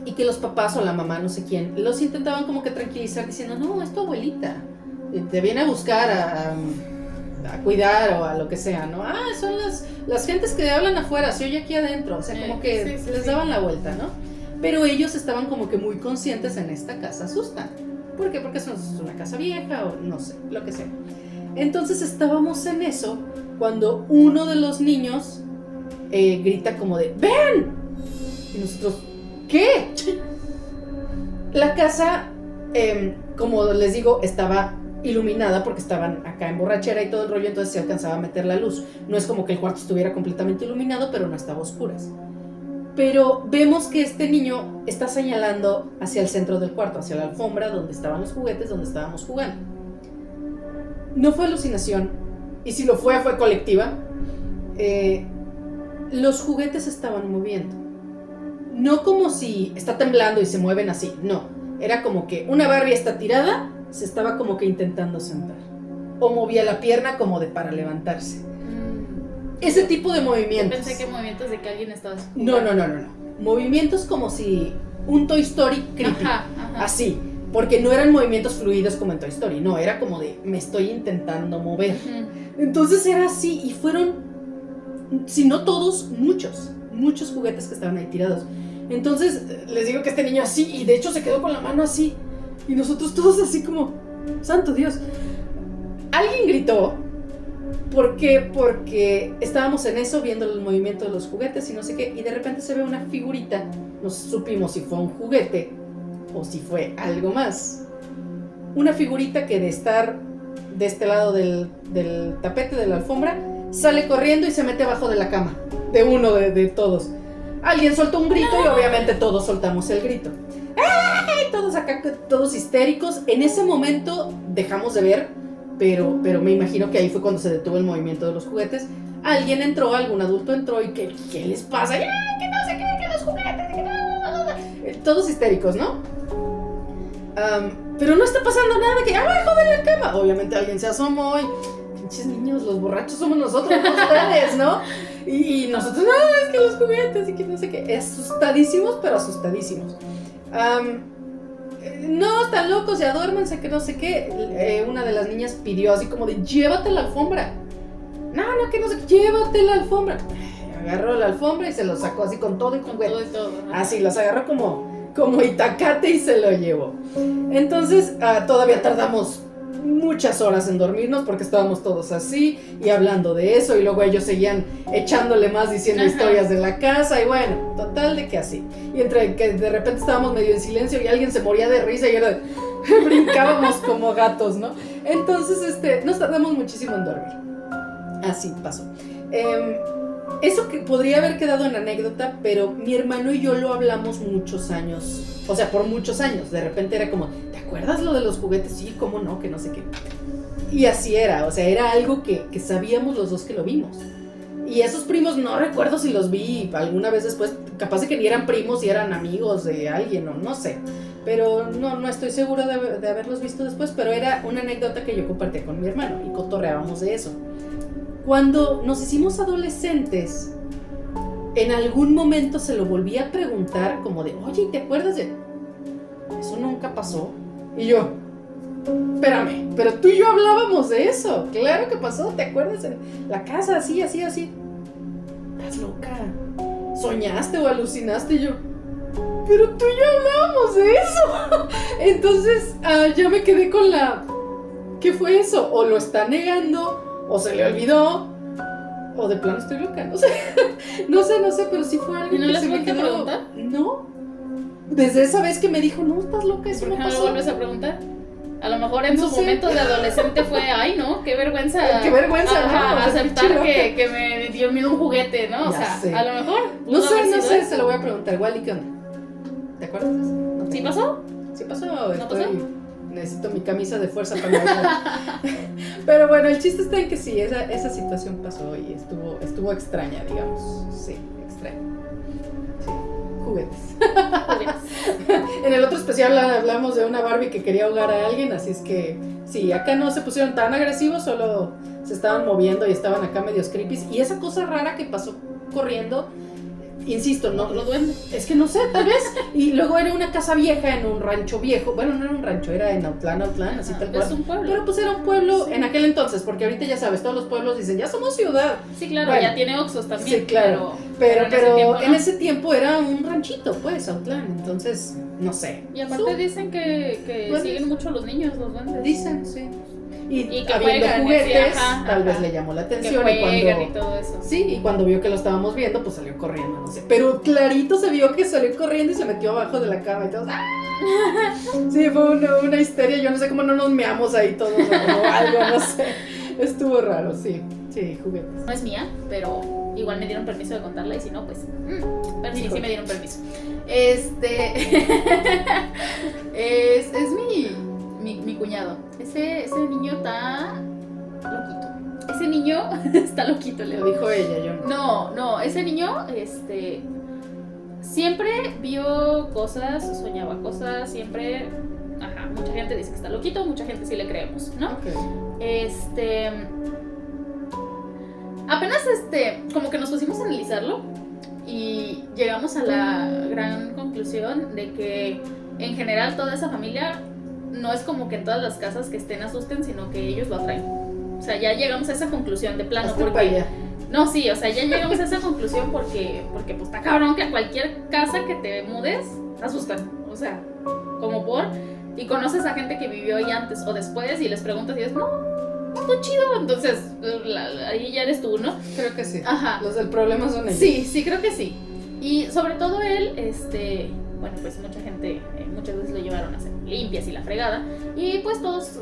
Y que los papás o la mamá, no sé quién, los intentaban como que tranquilizar diciendo, no, es tu abuelita, te viene a buscar a cuidar o a lo que sea, ¿no? Ah, son las gentes que hablan afuera, se oye aquí adentro, o sea, como que les daban la vuelta, ¿no? Pero ellos estaban como que muy conscientes en esta casa asustan. ¿Por qué? Porque es una casa vieja o no sé, lo que sea. Entonces estábamos en eso cuando uno de los niños grita como de ¡ven! Y nosotros, ¿qué? La casa, como les digo, estaba iluminada porque estaban acá en borrachera y todo el rollo, entonces se alcanzaba a meter la luz. No es como que el cuarto estuviera completamente iluminado, pero no estaba a oscuras. Pero vemos que este niño está señalando hacia el centro del cuarto, hacia la alfombra donde estaban los juguetes, donde estábamos jugando. No fue alucinación, y si lo fue colectiva. Los juguetes estaban moviendo. No como si está temblando y se mueven así, no. Era como que una Barbie está tirada, se estaba como que intentando sentar. O movía la pierna como de para levantarse. Ese tipo de movimientos. Pensé que movimientos de que alguien estaba... No. Movimientos como si un Toy Story creepy. Ajá. Así. Porque no eran movimientos fluidos como en Toy Story. No, era como de me estoy intentando mover. Entonces era así. Y fueron, si no todos, muchos juguetes que estaban ahí tirados. Entonces les digo que este niño así, y de hecho se quedó con la mano así. Y nosotros todos así como, santo Dios. Alguien gritó. ¿Por qué? Porque estábamos en eso, viendo el movimiento de los juguetes y no sé qué, y de repente se ve una figurita. No supimos si fue un juguete o si fue algo más. Una figurita que de estar de este lado del tapete de la alfombra, sale corriendo y se mete abajo de la cama, de uno de todos. Alguien soltó un grito y obviamente todos soltamos el grito. ¡Ay! Todos acá, todos histéricos. En ese momento dejamos de ver, pero me imagino que ahí fue cuando se detuvo el movimiento de los juguetes. Alguien entró, algún adulto entró y ¿qué les pasa? ¡Ya! Que no sé qué, que los juguetes, que no. Todos histéricos, ¿no? Pero no está pasando nada, que abajo de la cama. Obviamente alguien se asomó y pinches niños, los borrachos somos nosotros, no ustedes, ¿no? Y nosotros, no, es que los juguetes y que no sé qué. Asustadísimos, pero asustadísimos. No, están locos, ya duérmense, que no sé qué. Una de las niñas pidió así como de, llévate la alfombra. No, que no sé qué, llévate la alfombra. Agarró la alfombra y se lo sacó así con todo y con juguete. Todo. Así, los agarró como itacate y se lo llevó. Entonces, todavía tardamos muchas horas en dormirnos porque estábamos todos así y hablando de eso, y luego ellos seguían echándole más, diciendo historias de la casa, y bueno, total de que así. Y entre que de repente estábamos medio en silencio y alguien se moría de risa y era brincábamos como gatos, ¿no? Entonces, nos tardamos muchísimo en dormir. Así pasó. Eso que podría haber quedado en anécdota, pero mi hermano y yo lo hablamos muchos años. O sea, por muchos años. De repente era como, ¿te acuerdas lo de los juguetes? Sí, cómo no, que no sé qué. Y así era, o sea, era algo que sabíamos los dos que lo vimos. Y esos primos no recuerdo si los vi alguna vez después, capaz de que ni eran primos y eran amigos de alguien o no sé. Pero no estoy segura de haberlos visto después, pero era una anécdota que yo compartía con mi hermano y cotorreábamos de eso. Cuando nos hicimos adolescentes, en algún momento se lo volví a preguntar como de, oye, ¿te acuerdas de...? Eso nunca pasó. Y yo, espérame, pero tú y yo hablábamos de eso. Claro que pasó, ¿te acuerdas? La casa así. Estás loca. ¿Soñaste o alucinaste? Y yo, pero tú y yo hablábamos de eso. Entonces ya me quedé con la... ¿Qué fue eso? O lo está negando, o se le olvidó, o de plano estoy loca. No sé, pero sí fue algo ¿Y no que les se me vuelve a quedó. preguntar? No. Desde esa vez que me dijo, no, estás loca, eso ¿Por no qué no lo pasó. vuelves a preguntar? A lo mejor en No su sé. momento de adolescente fue, ay, no, qué vergüenza. Qué vergüenza, ajá, ¿no? O sea, aceptar pinche loca. que me dio miedo un juguete, ¿no? O Ya sea, sé. a lo mejor. No pudo haber sé, sido se lo voy a preguntar. Wally, ¿qué onda? ¿Te acuerdas? No ¿Sí tengo- pasó? Sí pasó. ¿No pasó? Necesito mi camisa de fuerza para bailar. Pero bueno, el chiste está en que sí, esa situación pasó y estuvo extraña, digamos. Sí, extraña. Sí, juguetes. En el otro especial hablamos de una Barbie que quería ahogar a alguien, así es que sí, acá no se pusieron tan agresivos, solo se estaban moviendo y estaban acá medios creepy. Y esa cosa rara que pasó corriendo, insisto, no, Otro duende. es que no sé, tal vez. Y luego era una casa vieja en un rancho viejo. Bueno, no era un rancho, era en Autlán, así tal Es cual. un pueblo. Pero pues era un pueblo en aquel entonces, porque ahorita ya sabes, todos los pueblos dicen, ya somos ciudad. Sí, claro, Bueno. ya tiene Oxxos también. Sí, claro. Pero en en ese tiempo, ese tiempo era un ranchito, pues, Autlán. Entonces, no sé. ¿no? Y aparte dicen que ¿Duendes? siguen mucho los niños, los duendes. Dicen, sí. Y que habiendo juegan, juguetes, sí, ajá, tal vez ajá. le llamó la Que atención. juegan Y y cuando... todo eso. Sí, y cuando vio que lo estábamos viendo, pues salió corriendo, no sé. Pero clarito se vio que salió corriendo y se metió abajo de la cama y todos. ¡Ah! Sí, fue una histeria. Yo no sé cómo no nos meamos ahí todos o algo, no sé. Estuvo raro, sí. Sí, juguetes. No es mía, pero igual me dieron permiso de contarla y si no, pues. Pero sí, Híjole. sí me dieron permiso. Es mi cuñado. Ese niño está loquito. Ese niño está loquito, le Lo digo. dijo ella, yo no. No, ese niño, siempre vio cosas, soñaba cosas, siempre. Ajá, mucha gente dice que está loquito, mucha gente sí le creemos, ¿no? Ok. Apenas como que nos pusimos a analizarlo y llegamos a la gran conclusión de que en general toda esa familia no es como que en todas las casas que estén asusten, sino que ellos lo atraen. O sea, ya llegamos a esa conclusión de plano. Hazte para allá. No, sí, o sea, ya llegamos a esa conclusión porque pues está cabrón que a cualquier casa que te mudes te asustan. O sea, como por... Y conoces a gente que vivió ahí antes o después y les preguntas y dices, no, está chido. Entonces, ahí ya eres tú, ¿no? Creo que sí. Ajá. Los del problema son ellos. Sí, creo que sí. Y sobre todo él, bueno, pues mucha gente, muchas veces lo llevaron a hacer limpias y la fregada. Y pues todos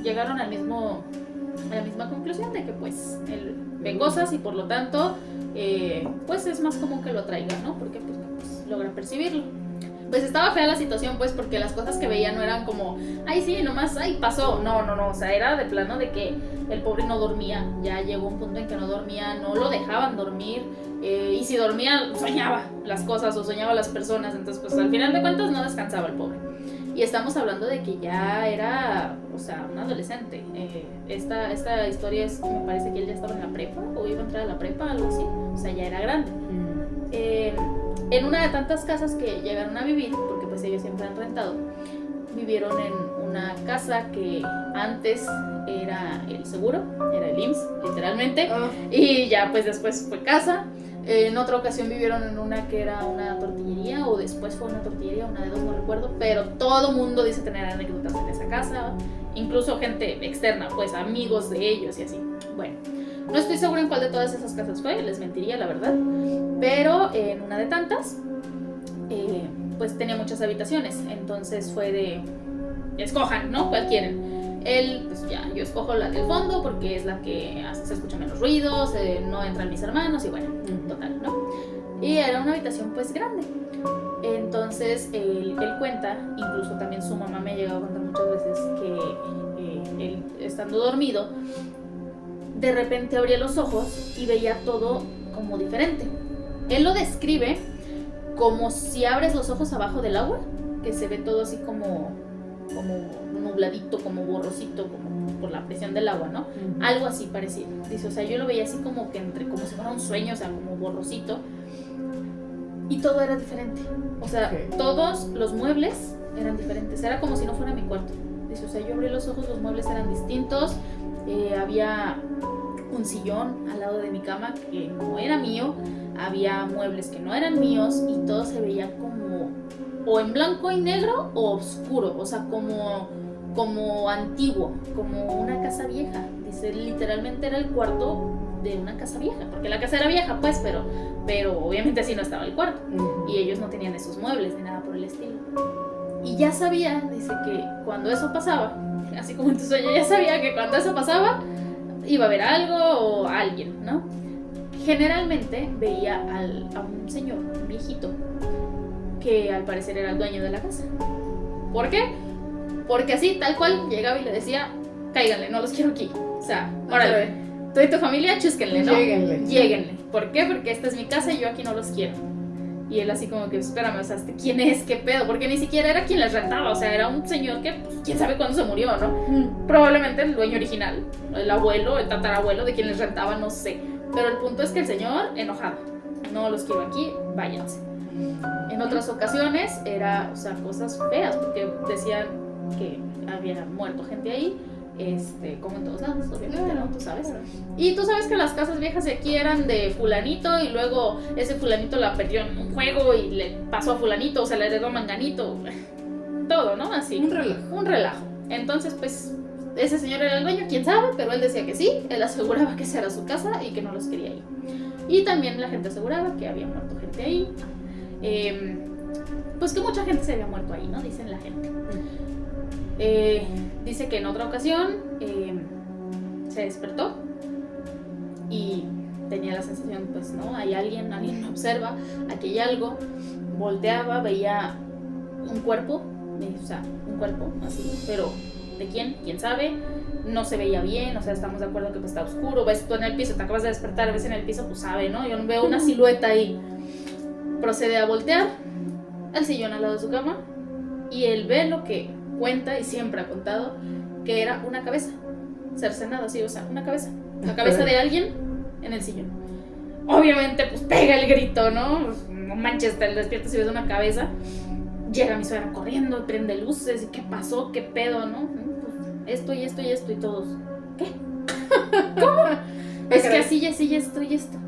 llegaron a la misma conclusión de que pues él ve cosas y por lo tanto, pues es más común que lo traiga, ¿no? Porque pues logra percibirlo. Pues estaba fea la situación, pues, porque las cosas que veía no eran como, ay, sí, nomás, ay, pasó. No, o sea, era de plano de que el pobre no dormía. Ya llegó un punto en que no dormía, no lo dejaban dormir. Y si dormía, soñaba las cosas o soñaba las personas. Entonces, pues, al final de cuentas no descansaba el pobre. Y estamos hablando de que ya era, o sea, un adolescente. Esta historia es, me parece que él ya estaba en la prepa o iba a entrar a la prepa, algo así. O sea, ya era grande. En una de tantas casas que llegaron a vivir, porque pues ellos siempre han rentado, vivieron en una casa que antes era el seguro, era el IMSS, literalmente, y ya pues después fue casa. En otra ocasión vivieron en una que era una tortillería, o después fue una tortillería, una de dos, no recuerdo, pero todo mundo dice tener anécdotas en esa casa, incluso gente externa, pues amigos de ellos y así. Bueno, no estoy segura en cuál de todas esas casas fue, les mentiría la verdad, pero en una de tantas, pues tenía muchas habitaciones, entonces fue de, escojan, ¿no? ¿Cuál quieren? Él, pues ya, yo escojo la del fondo porque es la que se escuchan menos ruidos, no entran mis hermanos y bueno, total, ¿no? Y era una habitación pues grande. Entonces él cuenta, incluso también su mamá me ha llegado a contar muchas veces que él estando dormido de repente abría los ojos y veía todo como diferente. Él lo describe como si abres los ojos abajo del agua, que se ve todo así como nubladito, como borrosito, como por la presión del agua, ¿no? Algo así parecido. Dice, o sea, yo lo veía así como que como si fuera un sueño, o sea, como borrosito. Y todo era diferente. O sea, todos los muebles eran diferentes. Era como si no fuera mi cuarto. Dice, o sea, yo abrí los ojos, los muebles eran distintos. Había un sillón al lado de mi cama que no era mío. Había muebles que no eran míos y todo se veía como o en blanco y negro o oscuro, o sea, como antiguo, como una casa vieja. Dice, literalmente era el cuarto de una casa vieja, porque la casa era vieja, pues, pero obviamente así no estaba el cuarto. Y ellos no tenían esos muebles ni nada por el estilo. Y ya sabía, dice, que cuando eso pasaba, así como en tu sueño, ya sabía que cuando eso pasaba iba a haber algo o alguien, ¿no? Generalmente veía a un señor, un viejito, que al parecer era el dueño de la casa. ¿Por qué? Porque así, tal cual, llegaba y le decía, cáiganle, no los quiero aquí. O sea, órale, tú y tu familia, chúsquenle, ¿no? Lléguenle. ¿Por qué? Porque esta es mi casa y yo aquí no los quiero. Y él así como que, espérame, o sea, ¿quién es? ¿Qué pedo? Porque ni siquiera era quien les rentaba, o sea, era un señor que, pues, quién sabe cuándo se murió, ¿no? Probablemente el dueño original, el abuelo, el tatarabuelo de quien les rentaba, no sé. Pero el punto es que el señor, enojado, no los quiero aquí, váyanse. En otras ocasiones era, o sea, cosas feas, porque decían que había muerto gente ahí, como en todos lados, obviamente, ¿no? Tú sabes. Y tú sabes que las casas viejas de aquí eran de fulanito y luego ese fulanito la perdió en un juego y le pasó a fulanito, o sea, le heredó a manganito, todo, ¿no? Así. Un relajo. Entonces, pues, ese señor era el dueño, quién sabe, pero él decía que sí, él aseguraba que esa era su casa y que no los quería ahí. Y también la gente aseguraba que había muerto gente ahí. Pues que mucha gente se había muerto ahí, ¿no? Dicen la gente. Dice que en otra ocasión se despertó y tenía la sensación, pues, ¿no? Hay alguien me observa, aquí hay algo. Volteaba, veía un cuerpo, o sea, un cuerpo así, pero ¿de quién? ¿Quién sabe? No se veía bien, o sea, estamos de acuerdo que pues, está oscuro. Ves tú en el piso, te acabas de despertar, ves en el piso, pues sabe, ¿no? Yo veo una silueta ahí. Procede a voltear al sillón al lado de su cama y él ve lo que cuenta y siempre ha contado, que era una cabeza cercenada, así, o sea, una cabeza, la cabeza de alguien en el sillón. Obviamente, pues pega el grito, ¿no? No manches, te despiertas y ves una cabeza. Llega mi suegra corriendo, prende luces, y ¿qué pasó? ¿Qué pedo, no? Pues esto y esto y esto, y todos, ¿qué? ¿Cómo? Es que así y esto y esto.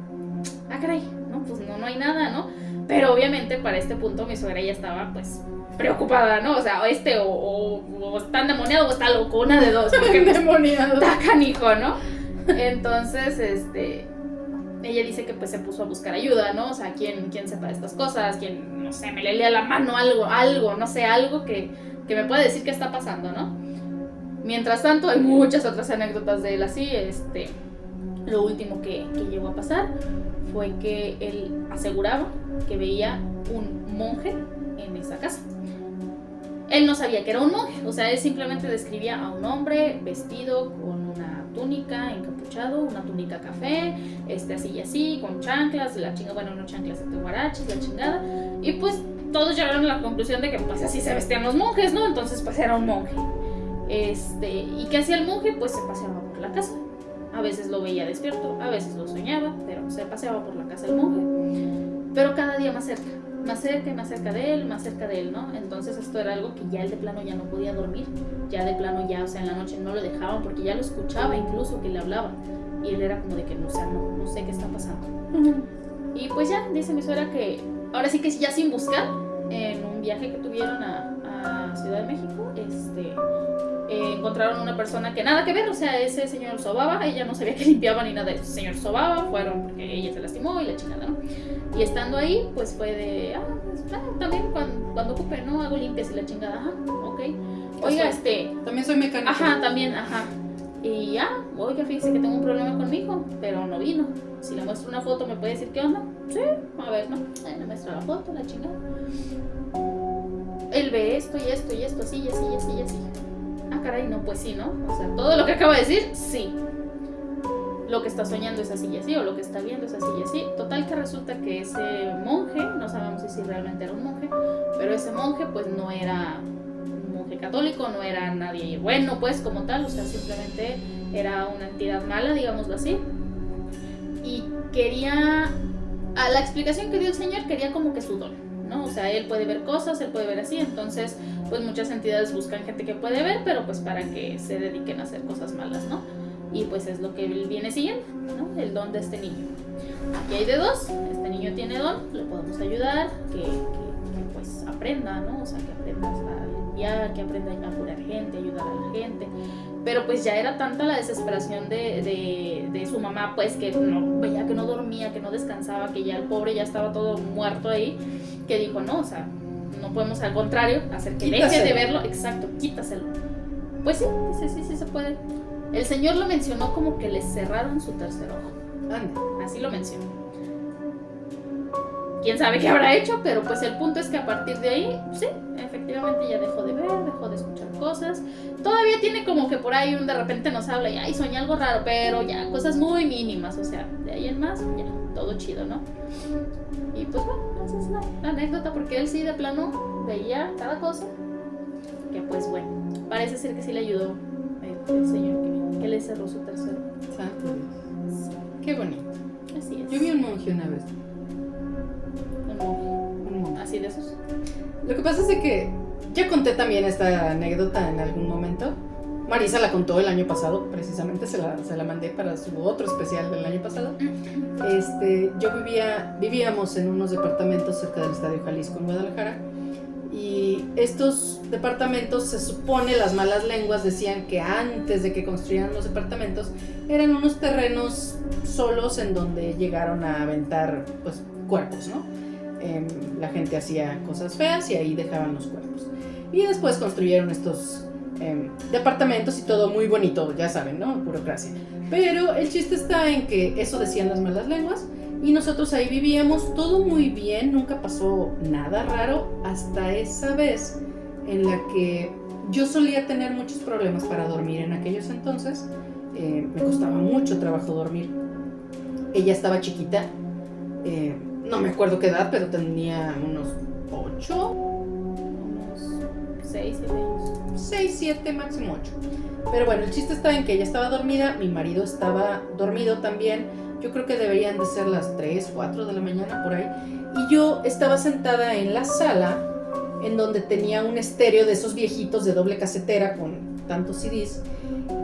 Ah, caray, no, pues no hay nada, ¿no? Pero obviamente para este punto mi suegra ya estaba, pues, preocupada, ¿no? O sea, o está endemoniado o está loco, una de dos. Porque endemoniado. Está canijo, ¿no? Entonces, ella dice que pues se puso a buscar ayuda, ¿no? O sea, ¿quién sepa de estas cosas? ¿Quién, no sé, me le lea la mano algo, no sé, algo que me pueda decir qué está pasando, ¿no? Mientras tanto, hay muchas otras anécdotas de él así, lo último que llegó a pasar fue que él aseguraba que veía un monje en esa casa. Él no sabía que era un monje, o sea, él simplemente describía a un hombre vestido con una túnica, encapuchado, una túnica café, así y así, con chanclas, la chingada, bueno, no chanclas, guaraches, la chingada, y pues todos llegaron a la conclusión de que pues así se vestían los monjes, ¿no? Entonces pues era un monje. ¿Y qué hacía el monje? Pues se paseaba por la casa. A veces lo veía despierto, a veces lo soñaba, pero se paseaba por la casa del monje. Pero cada día más cerca y más cerca de él, ¿no? Entonces esto era algo que ya él de plano ya no podía dormir, ya de plano ya, o sea, en la noche no lo dejaban porque ya lo escuchaba incluso que le hablaba. Y él era como de que, o sea, no sé qué está pasando. Y pues ya, dice mi suegra que ahora sí que ya sin buscar, en un viaje que tuvieron a Ciudad de México, encontraron una persona que nada que ver, o sea, ese señor sobaba, ella no sabía que limpiaba ni nada, ese señor sobaba, fueron porque ella se lastimó y la chingada, ¿no? Y estando ahí, pues fue de, también cuando ocupe, ¿no? Hago limpias y la chingada, ok. Oiga, también soy mecánica. También. Y oiga, fíjese que tengo un problema con mi hijo, pero no vino. Si le muestro una foto, ¿me puede decir qué onda? Sí, a ver, ¿no? Le muestro la foto, la chingada. Él ve esto y esto y esto, así y así y así y así. Caray, no, pues sí, ¿no? O sea, todo lo que acabo de decir, sí. lo que está soñando es así y así, o lo que está viendo es así y así. Total que resulta que ese monje, no sabemos si realmente era un monje, pero ese monje pues no era un monje católico, no era nadie bueno pues como tal, o sea, simplemente era una entidad mala, digámoslo así. Y quería, a la explicación que dio el señor, quería como que su don, ¿no? O sea, él puede ver cosas, él puede ver así, entonces pues muchas entidades buscan gente que puede ver, pero pues para que se dediquen a hacer cosas malas, ¿no? Y pues es lo que él viene siguiendo, ¿no? El don de este niño. Aquí hay de dos, este niño tiene don, le podemos ayudar, que pues aprenda, ¿no? O sea, que aprenda a limpiar, que aprenda a curar gente, ayudar a la gente. Pero pues ya era tanta la desesperación de su mamá, pues que no veía, que no dormía, que no descansaba, que ya el pobre ya estaba todo muerto ahí, que dijo, no, o sea, no podemos, al contrario, hacer que deje de verlo. Exacto, quítaselo. Pues sí se puede. El señor lo mencionó como que le cerraron su tercer ojo. Así lo mencionó. Quién sabe qué habrá hecho, pero pues el punto es que a partir de ahí, sí, efectivamente ya dejó de ver, dejó de escuchar cosas. Todavía tiene como que por ahí de repente nos habla y ay, soñé algo raro, pero ya, cosas muy mínimas, o sea, de ahí en más, ya, todo chido, ¿no? Y pues bueno, esa es la anécdota, porque él sí de plano veía cada cosa, que pues bueno, parece ser que sí le ayudó el señor que le cerró su tercero. Santo Dios. Sí. Qué bonito. Así es. Yo vi un monje una vez. Un monje. Así de esos. Lo que pasa es de que ya conté también esta anécdota en algún momento. Marisa la contó el año pasado, precisamente se la mandé para su otro especial del año pasado. Vivíamos en unos departamentos cerca del Estadio Jalisco en Guadalajara. Y estos departamentos, se supone, las malas lenguas decían que antes de que construyeran los departamentos eran unos terrenos solos en donde llegaron a aventar pues cuerpos, ¿no? La gente hacía cosas feas y ahí dejaban los cuerpos. Y después construyeron estos departamentos y todo muy bonito, ya saben, ¿no? Burocracia. Pero el chiste está en que eso decían las malas lenguas. Y nosotros ahí vivíamos, todo muy bien, nunca pasó nada raro, hasta esa vez en la que yo solía tener muchos problemas para dormir en aquellos entonces. Me costaba mucho trabajo dormir. Ella estaba chiquita, no me acuerdo qué edad, pero tenía unos 8. Unos 6, 7 años. 6, 7, máximo 8. Pero bueno, el chiste está en que ella estaba dormida, mi marido estaba dormido también. Yo creo que deberían de ser las 3, 4 de la mañana por ahí. Y yo estaba sentada en la sala, en donde tenía un estéreo de esos viejitos de doble casetera con tantos CDs,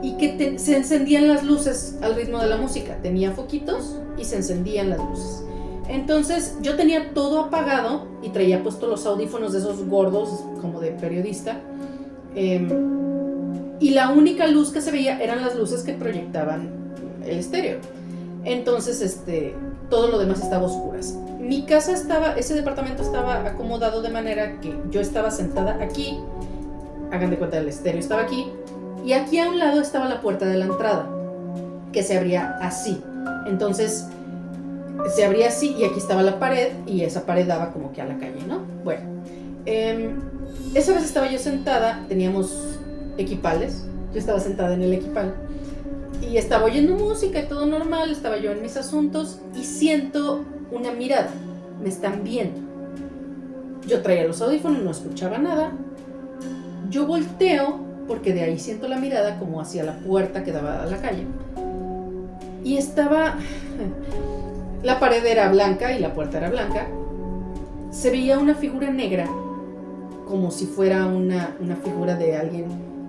y que se encendían las luces al ritmo de la música. Tenía foquitos y se encendían las luces. Entonces yo tenía todo apagado y traía puesto los audífonos de esos gordos como de periodista. Y la única luz que se veía eran las luces que proyectaban el estéreo. Entonces, todo lo demás estaba a oscuras. Mi casa ese departamento estaba acomodado de manera que yo estaba sentada aquí, hagan de cuenta el estéreo estaba aquí, y aquí a un lado estaba la puerta de la entrada, que se abría así. Entonces, se abría así y aquí estaba la pared, y esa pared daba como que a la calle, ¿no? Bueno, esa vez estaba yo sentada, teníamos equipales, yo estaba sentada en el equipal, y estaba oyendo música y todo normal, estaba yo en mis asuntos y siento una mirada, me están viendo. Yo traía los audífonos, no escuchaba nada. Yo volteo porque de ahí siento la mirada como hacia la puerta que daba a la calle. Y la pared era blanca y la puerta era blanca. Se veía una figura negra, como si fuera una figura de alguien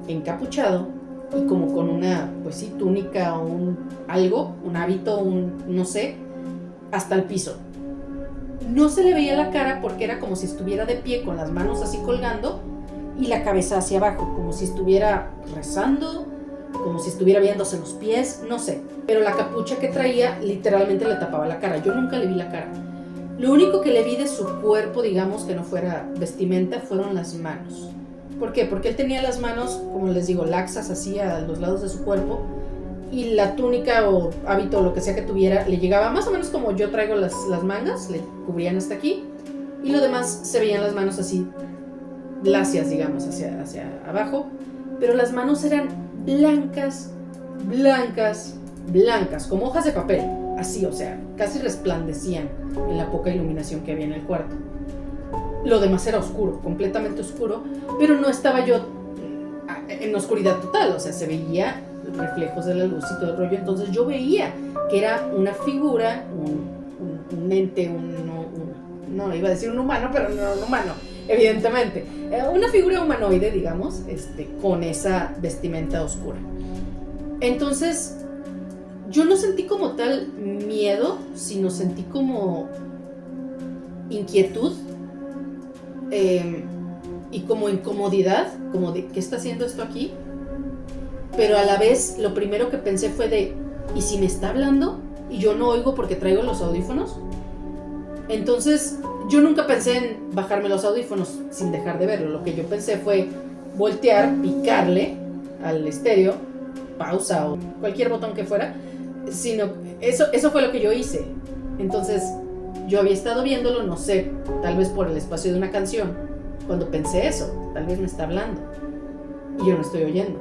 encapuchado, y como con una, pues sí, túnica o un hábito, no sé, hasta el piso. No se le veía la cara porque era como si estuviera de pie con las manos así colgando y la cabeza hacia abajo, como si estuviera rezando, como si estuviera viéndose los pies, no sé. Pero la capucha que traía literalmente le tapaba la cara. Yo nunca le vi la cara. Lo único que le vi de su cuerpo, digamos, que no fuera vestimenta, fueron las manos. ¿Por qué? Porque él tenía las manos, como les digo, laxas así a los lados de su cuerpo, y la túnica o hábito o lo que sea que tuviera le llegaba más o menos como yo traigo las mangas, le cubrían hasta aquí, y lo demás se veían las manos así lacias, digamos, hacia abajo, pero las manos eran blancas, blancas, como hojas de papel, así, o sea, casi resplandecían en la poca iluminación que había en el cuarto. Lo demás era oscuro, completamente oscuro, pero no estaba yo en oscuridad total, o sea, se veía reflejos de la luz y todo el rollo. Entonces yo veía que era una figura, un ente, no iba a decir un humano, pero no un humano, evidentemente, una figura humanoide, digamos, con esa vestimenta oscura. Entonces yo no sentí como tal miedo, sino sentí como inquietud, y como incomodidad, como de ¿qué está haciendo esto aquí? Pero a la vez lo primero que pensé fue de ¿y si me está hablando y yo no oigo porque traigo los audífonos? Entonces yo nunca pensé en bajarme los audífonos sin dejar de verlo. Lo que yo pensé fue voltear, picarle al estéreo, pausa o cualquier botón que fuera, sino eso fue lo que yo hice. Entonces yo había estado viéndolo, no sé, tal vez por el espacio de una canción, cuando pensé eso, tal vez me está hablando y yo no estoy oyendo.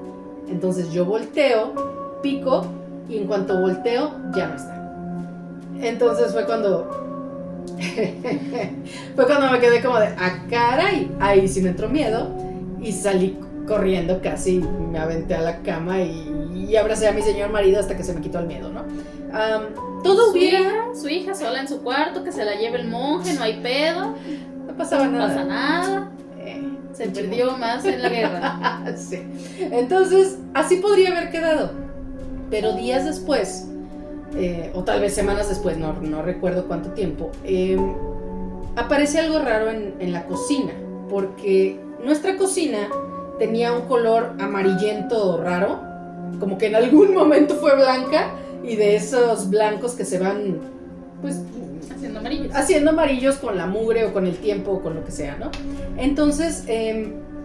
Entonces yo volteo, pico, y en cuanto volteo ya no está. Entonces fue cuando me quedé como de caray, ahí sí me entró miedo y salí corriendo, casi me aventé a la cama y abracé a mi señor marido hasta que se me quitó el miedo, ¿no? Todo hubiera... Su hija sola en su cuarto, que se la lleve el monje, no hay pedo. No pasaba nada. No pasa nada. Se perdió más en la guerra. Sí. Entonces, así podría haber quedado. Pero días después, o tal vez semanas después, no recuerdo cuánto tiempo, aparece algo raro en la cocina. Porque nuestra cocina tenía un color amarillento raro, como que en algún momento fue blanca, y de esos blancos que se van, pues, haciendo amarillos con la mugre o con el tiempo o con lo que sea, ¿no? Entonces,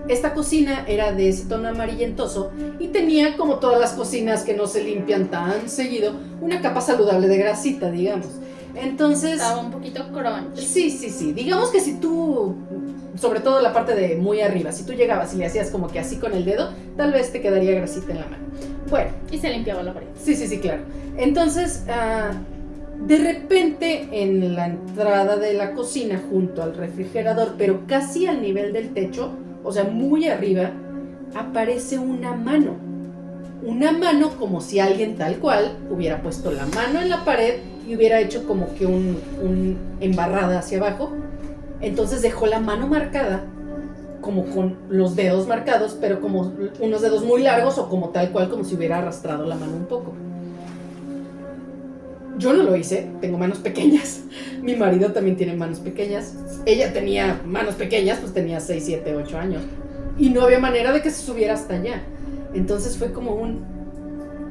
esta cocina era de ese tono amarillentoso y tenía, como todas las cocinas que no se limpian tan seguido, una capa saludable de grasita, digamos. Entonces... estaba un poquito crunch. Sí. Digamos que si tú, sobre todo la parte de muy arriba, si tú llegabas y le hacías como que así con el dedo, tal vez te quedaría grasita en la mano. Bueno. Y se limpiaba la pared. Sí, claro. Entonces, de repente, en la entrada de la cocina, junto al refrigerador, pero casi al nivel del techo, o sea, muy arriba, aparece una mano. Una mano como si alguien tal cual hubiera puesto la mano en la pared y hubiera hecho como que un embarrada hacia abajo. Entonces dejó la mano marcada, como con los dedos marcados, pero como unos dedos muy largos o como tal cual, como si hubiera arrastrado la mano un poco. Yo no lo hice, tengo manos pequeñas. Mi marido también tiene manos pequeñas. Ella tenía manos pequeñas, pues tenía 6, 7, 8 años. Y no había manera de que se subiera hasta allá. Entonces fue como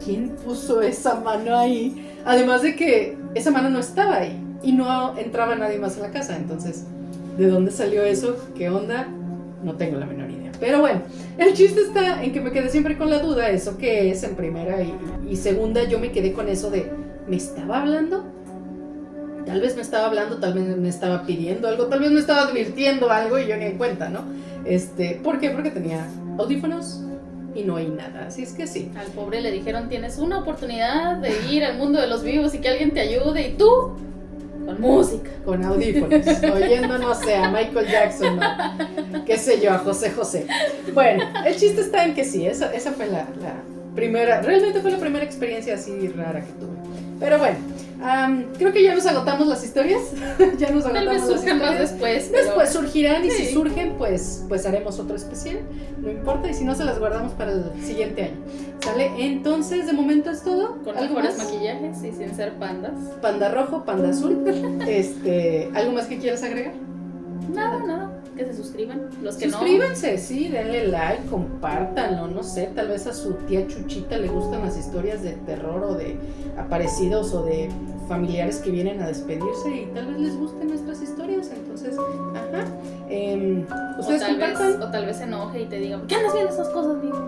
¿quién puso esa mano ahí? Además de que esa mano no estaba ahí y no entraba nadie más a la casa. Entonces, ¿de dónde salió eso? ¿Qué onda? No tengo la menor idea. Pero bueno, el chiste está en que me quedé siempre con la duda, ¿eso qué es en primera? Y segunda, yo me quedé con eso de, ¿me estaba hablando? Tal vez me estaba hablando, tal vez me estaba pidiendo algo, tal vez me estaba advirtiendo algo y yo ni en cuenta, ¿no? ¿Por qué? Porque tenía audífonos y no hay nada, así es que sí. Al pobre le dijeron, tienes una oportunidad de ir al mundo de los vivos y que alguien te ayude, y tú, con música. Con audífonos, oyendo, no sé, a Michael Jackson, ¿no? Qué sé yo, a José José. Bueno, el chiste está en que sí, esa fue la primera, realmente fue la primera experiencia así rara que tuve. Pero bueno, creo que ya nos agotamos las historias. Ya nos agotamos. Tal vez surjan más después. Después surgirán y sí. Si surgen, pues haremos otro especial. No importa, y si no, se las guardamos para el siguiente año. ¿Sale? Entonces, de momento es todo. Con ¿Algo mejores más? maquillajes y sin ser pandas. Panda rojo, panda azul. ¿Algo más que quieras agregar? Nada. Que se suscriban. Los que Suscríbanse, sí, denle like, compártanlo, no sé, tal vez a su tía Chuchita le gustan las historias de terror o de aparecidos o de familiares que vienen a despedirse y tal vez les gusten nuestras historias, entonces, ustedes compartan. O tal vez se enoje y te diga, ¿por qué andas viendo esas cosas, amigo?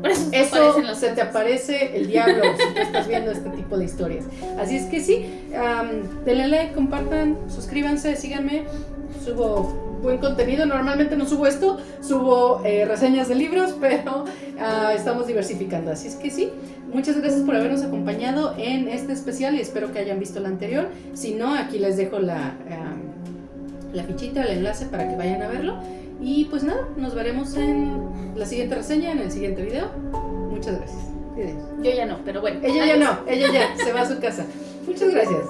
Por eso Se te aparece el diablo si tú estás viendo este tipo de historias. Así es que sí, denle like, compartan, suscríbanse, síganme, subo buen contenido. Normalmente no subo esto, subo reseñas de libros, pero estamos diversificando. Así es que sí, muchas gracias por habernos acompañado en este especial y espero que hayan visto el anterior. Si no, aquí les dejo la fichita, el enlace para que vayan a verlo. Y pues nada, nos veremos en la siguiente reseña, en el siguiente video. Muchas gracias. Yo ya no, pero bueno. Ella ya no, ella ya se va a su casa. Muchas gracias.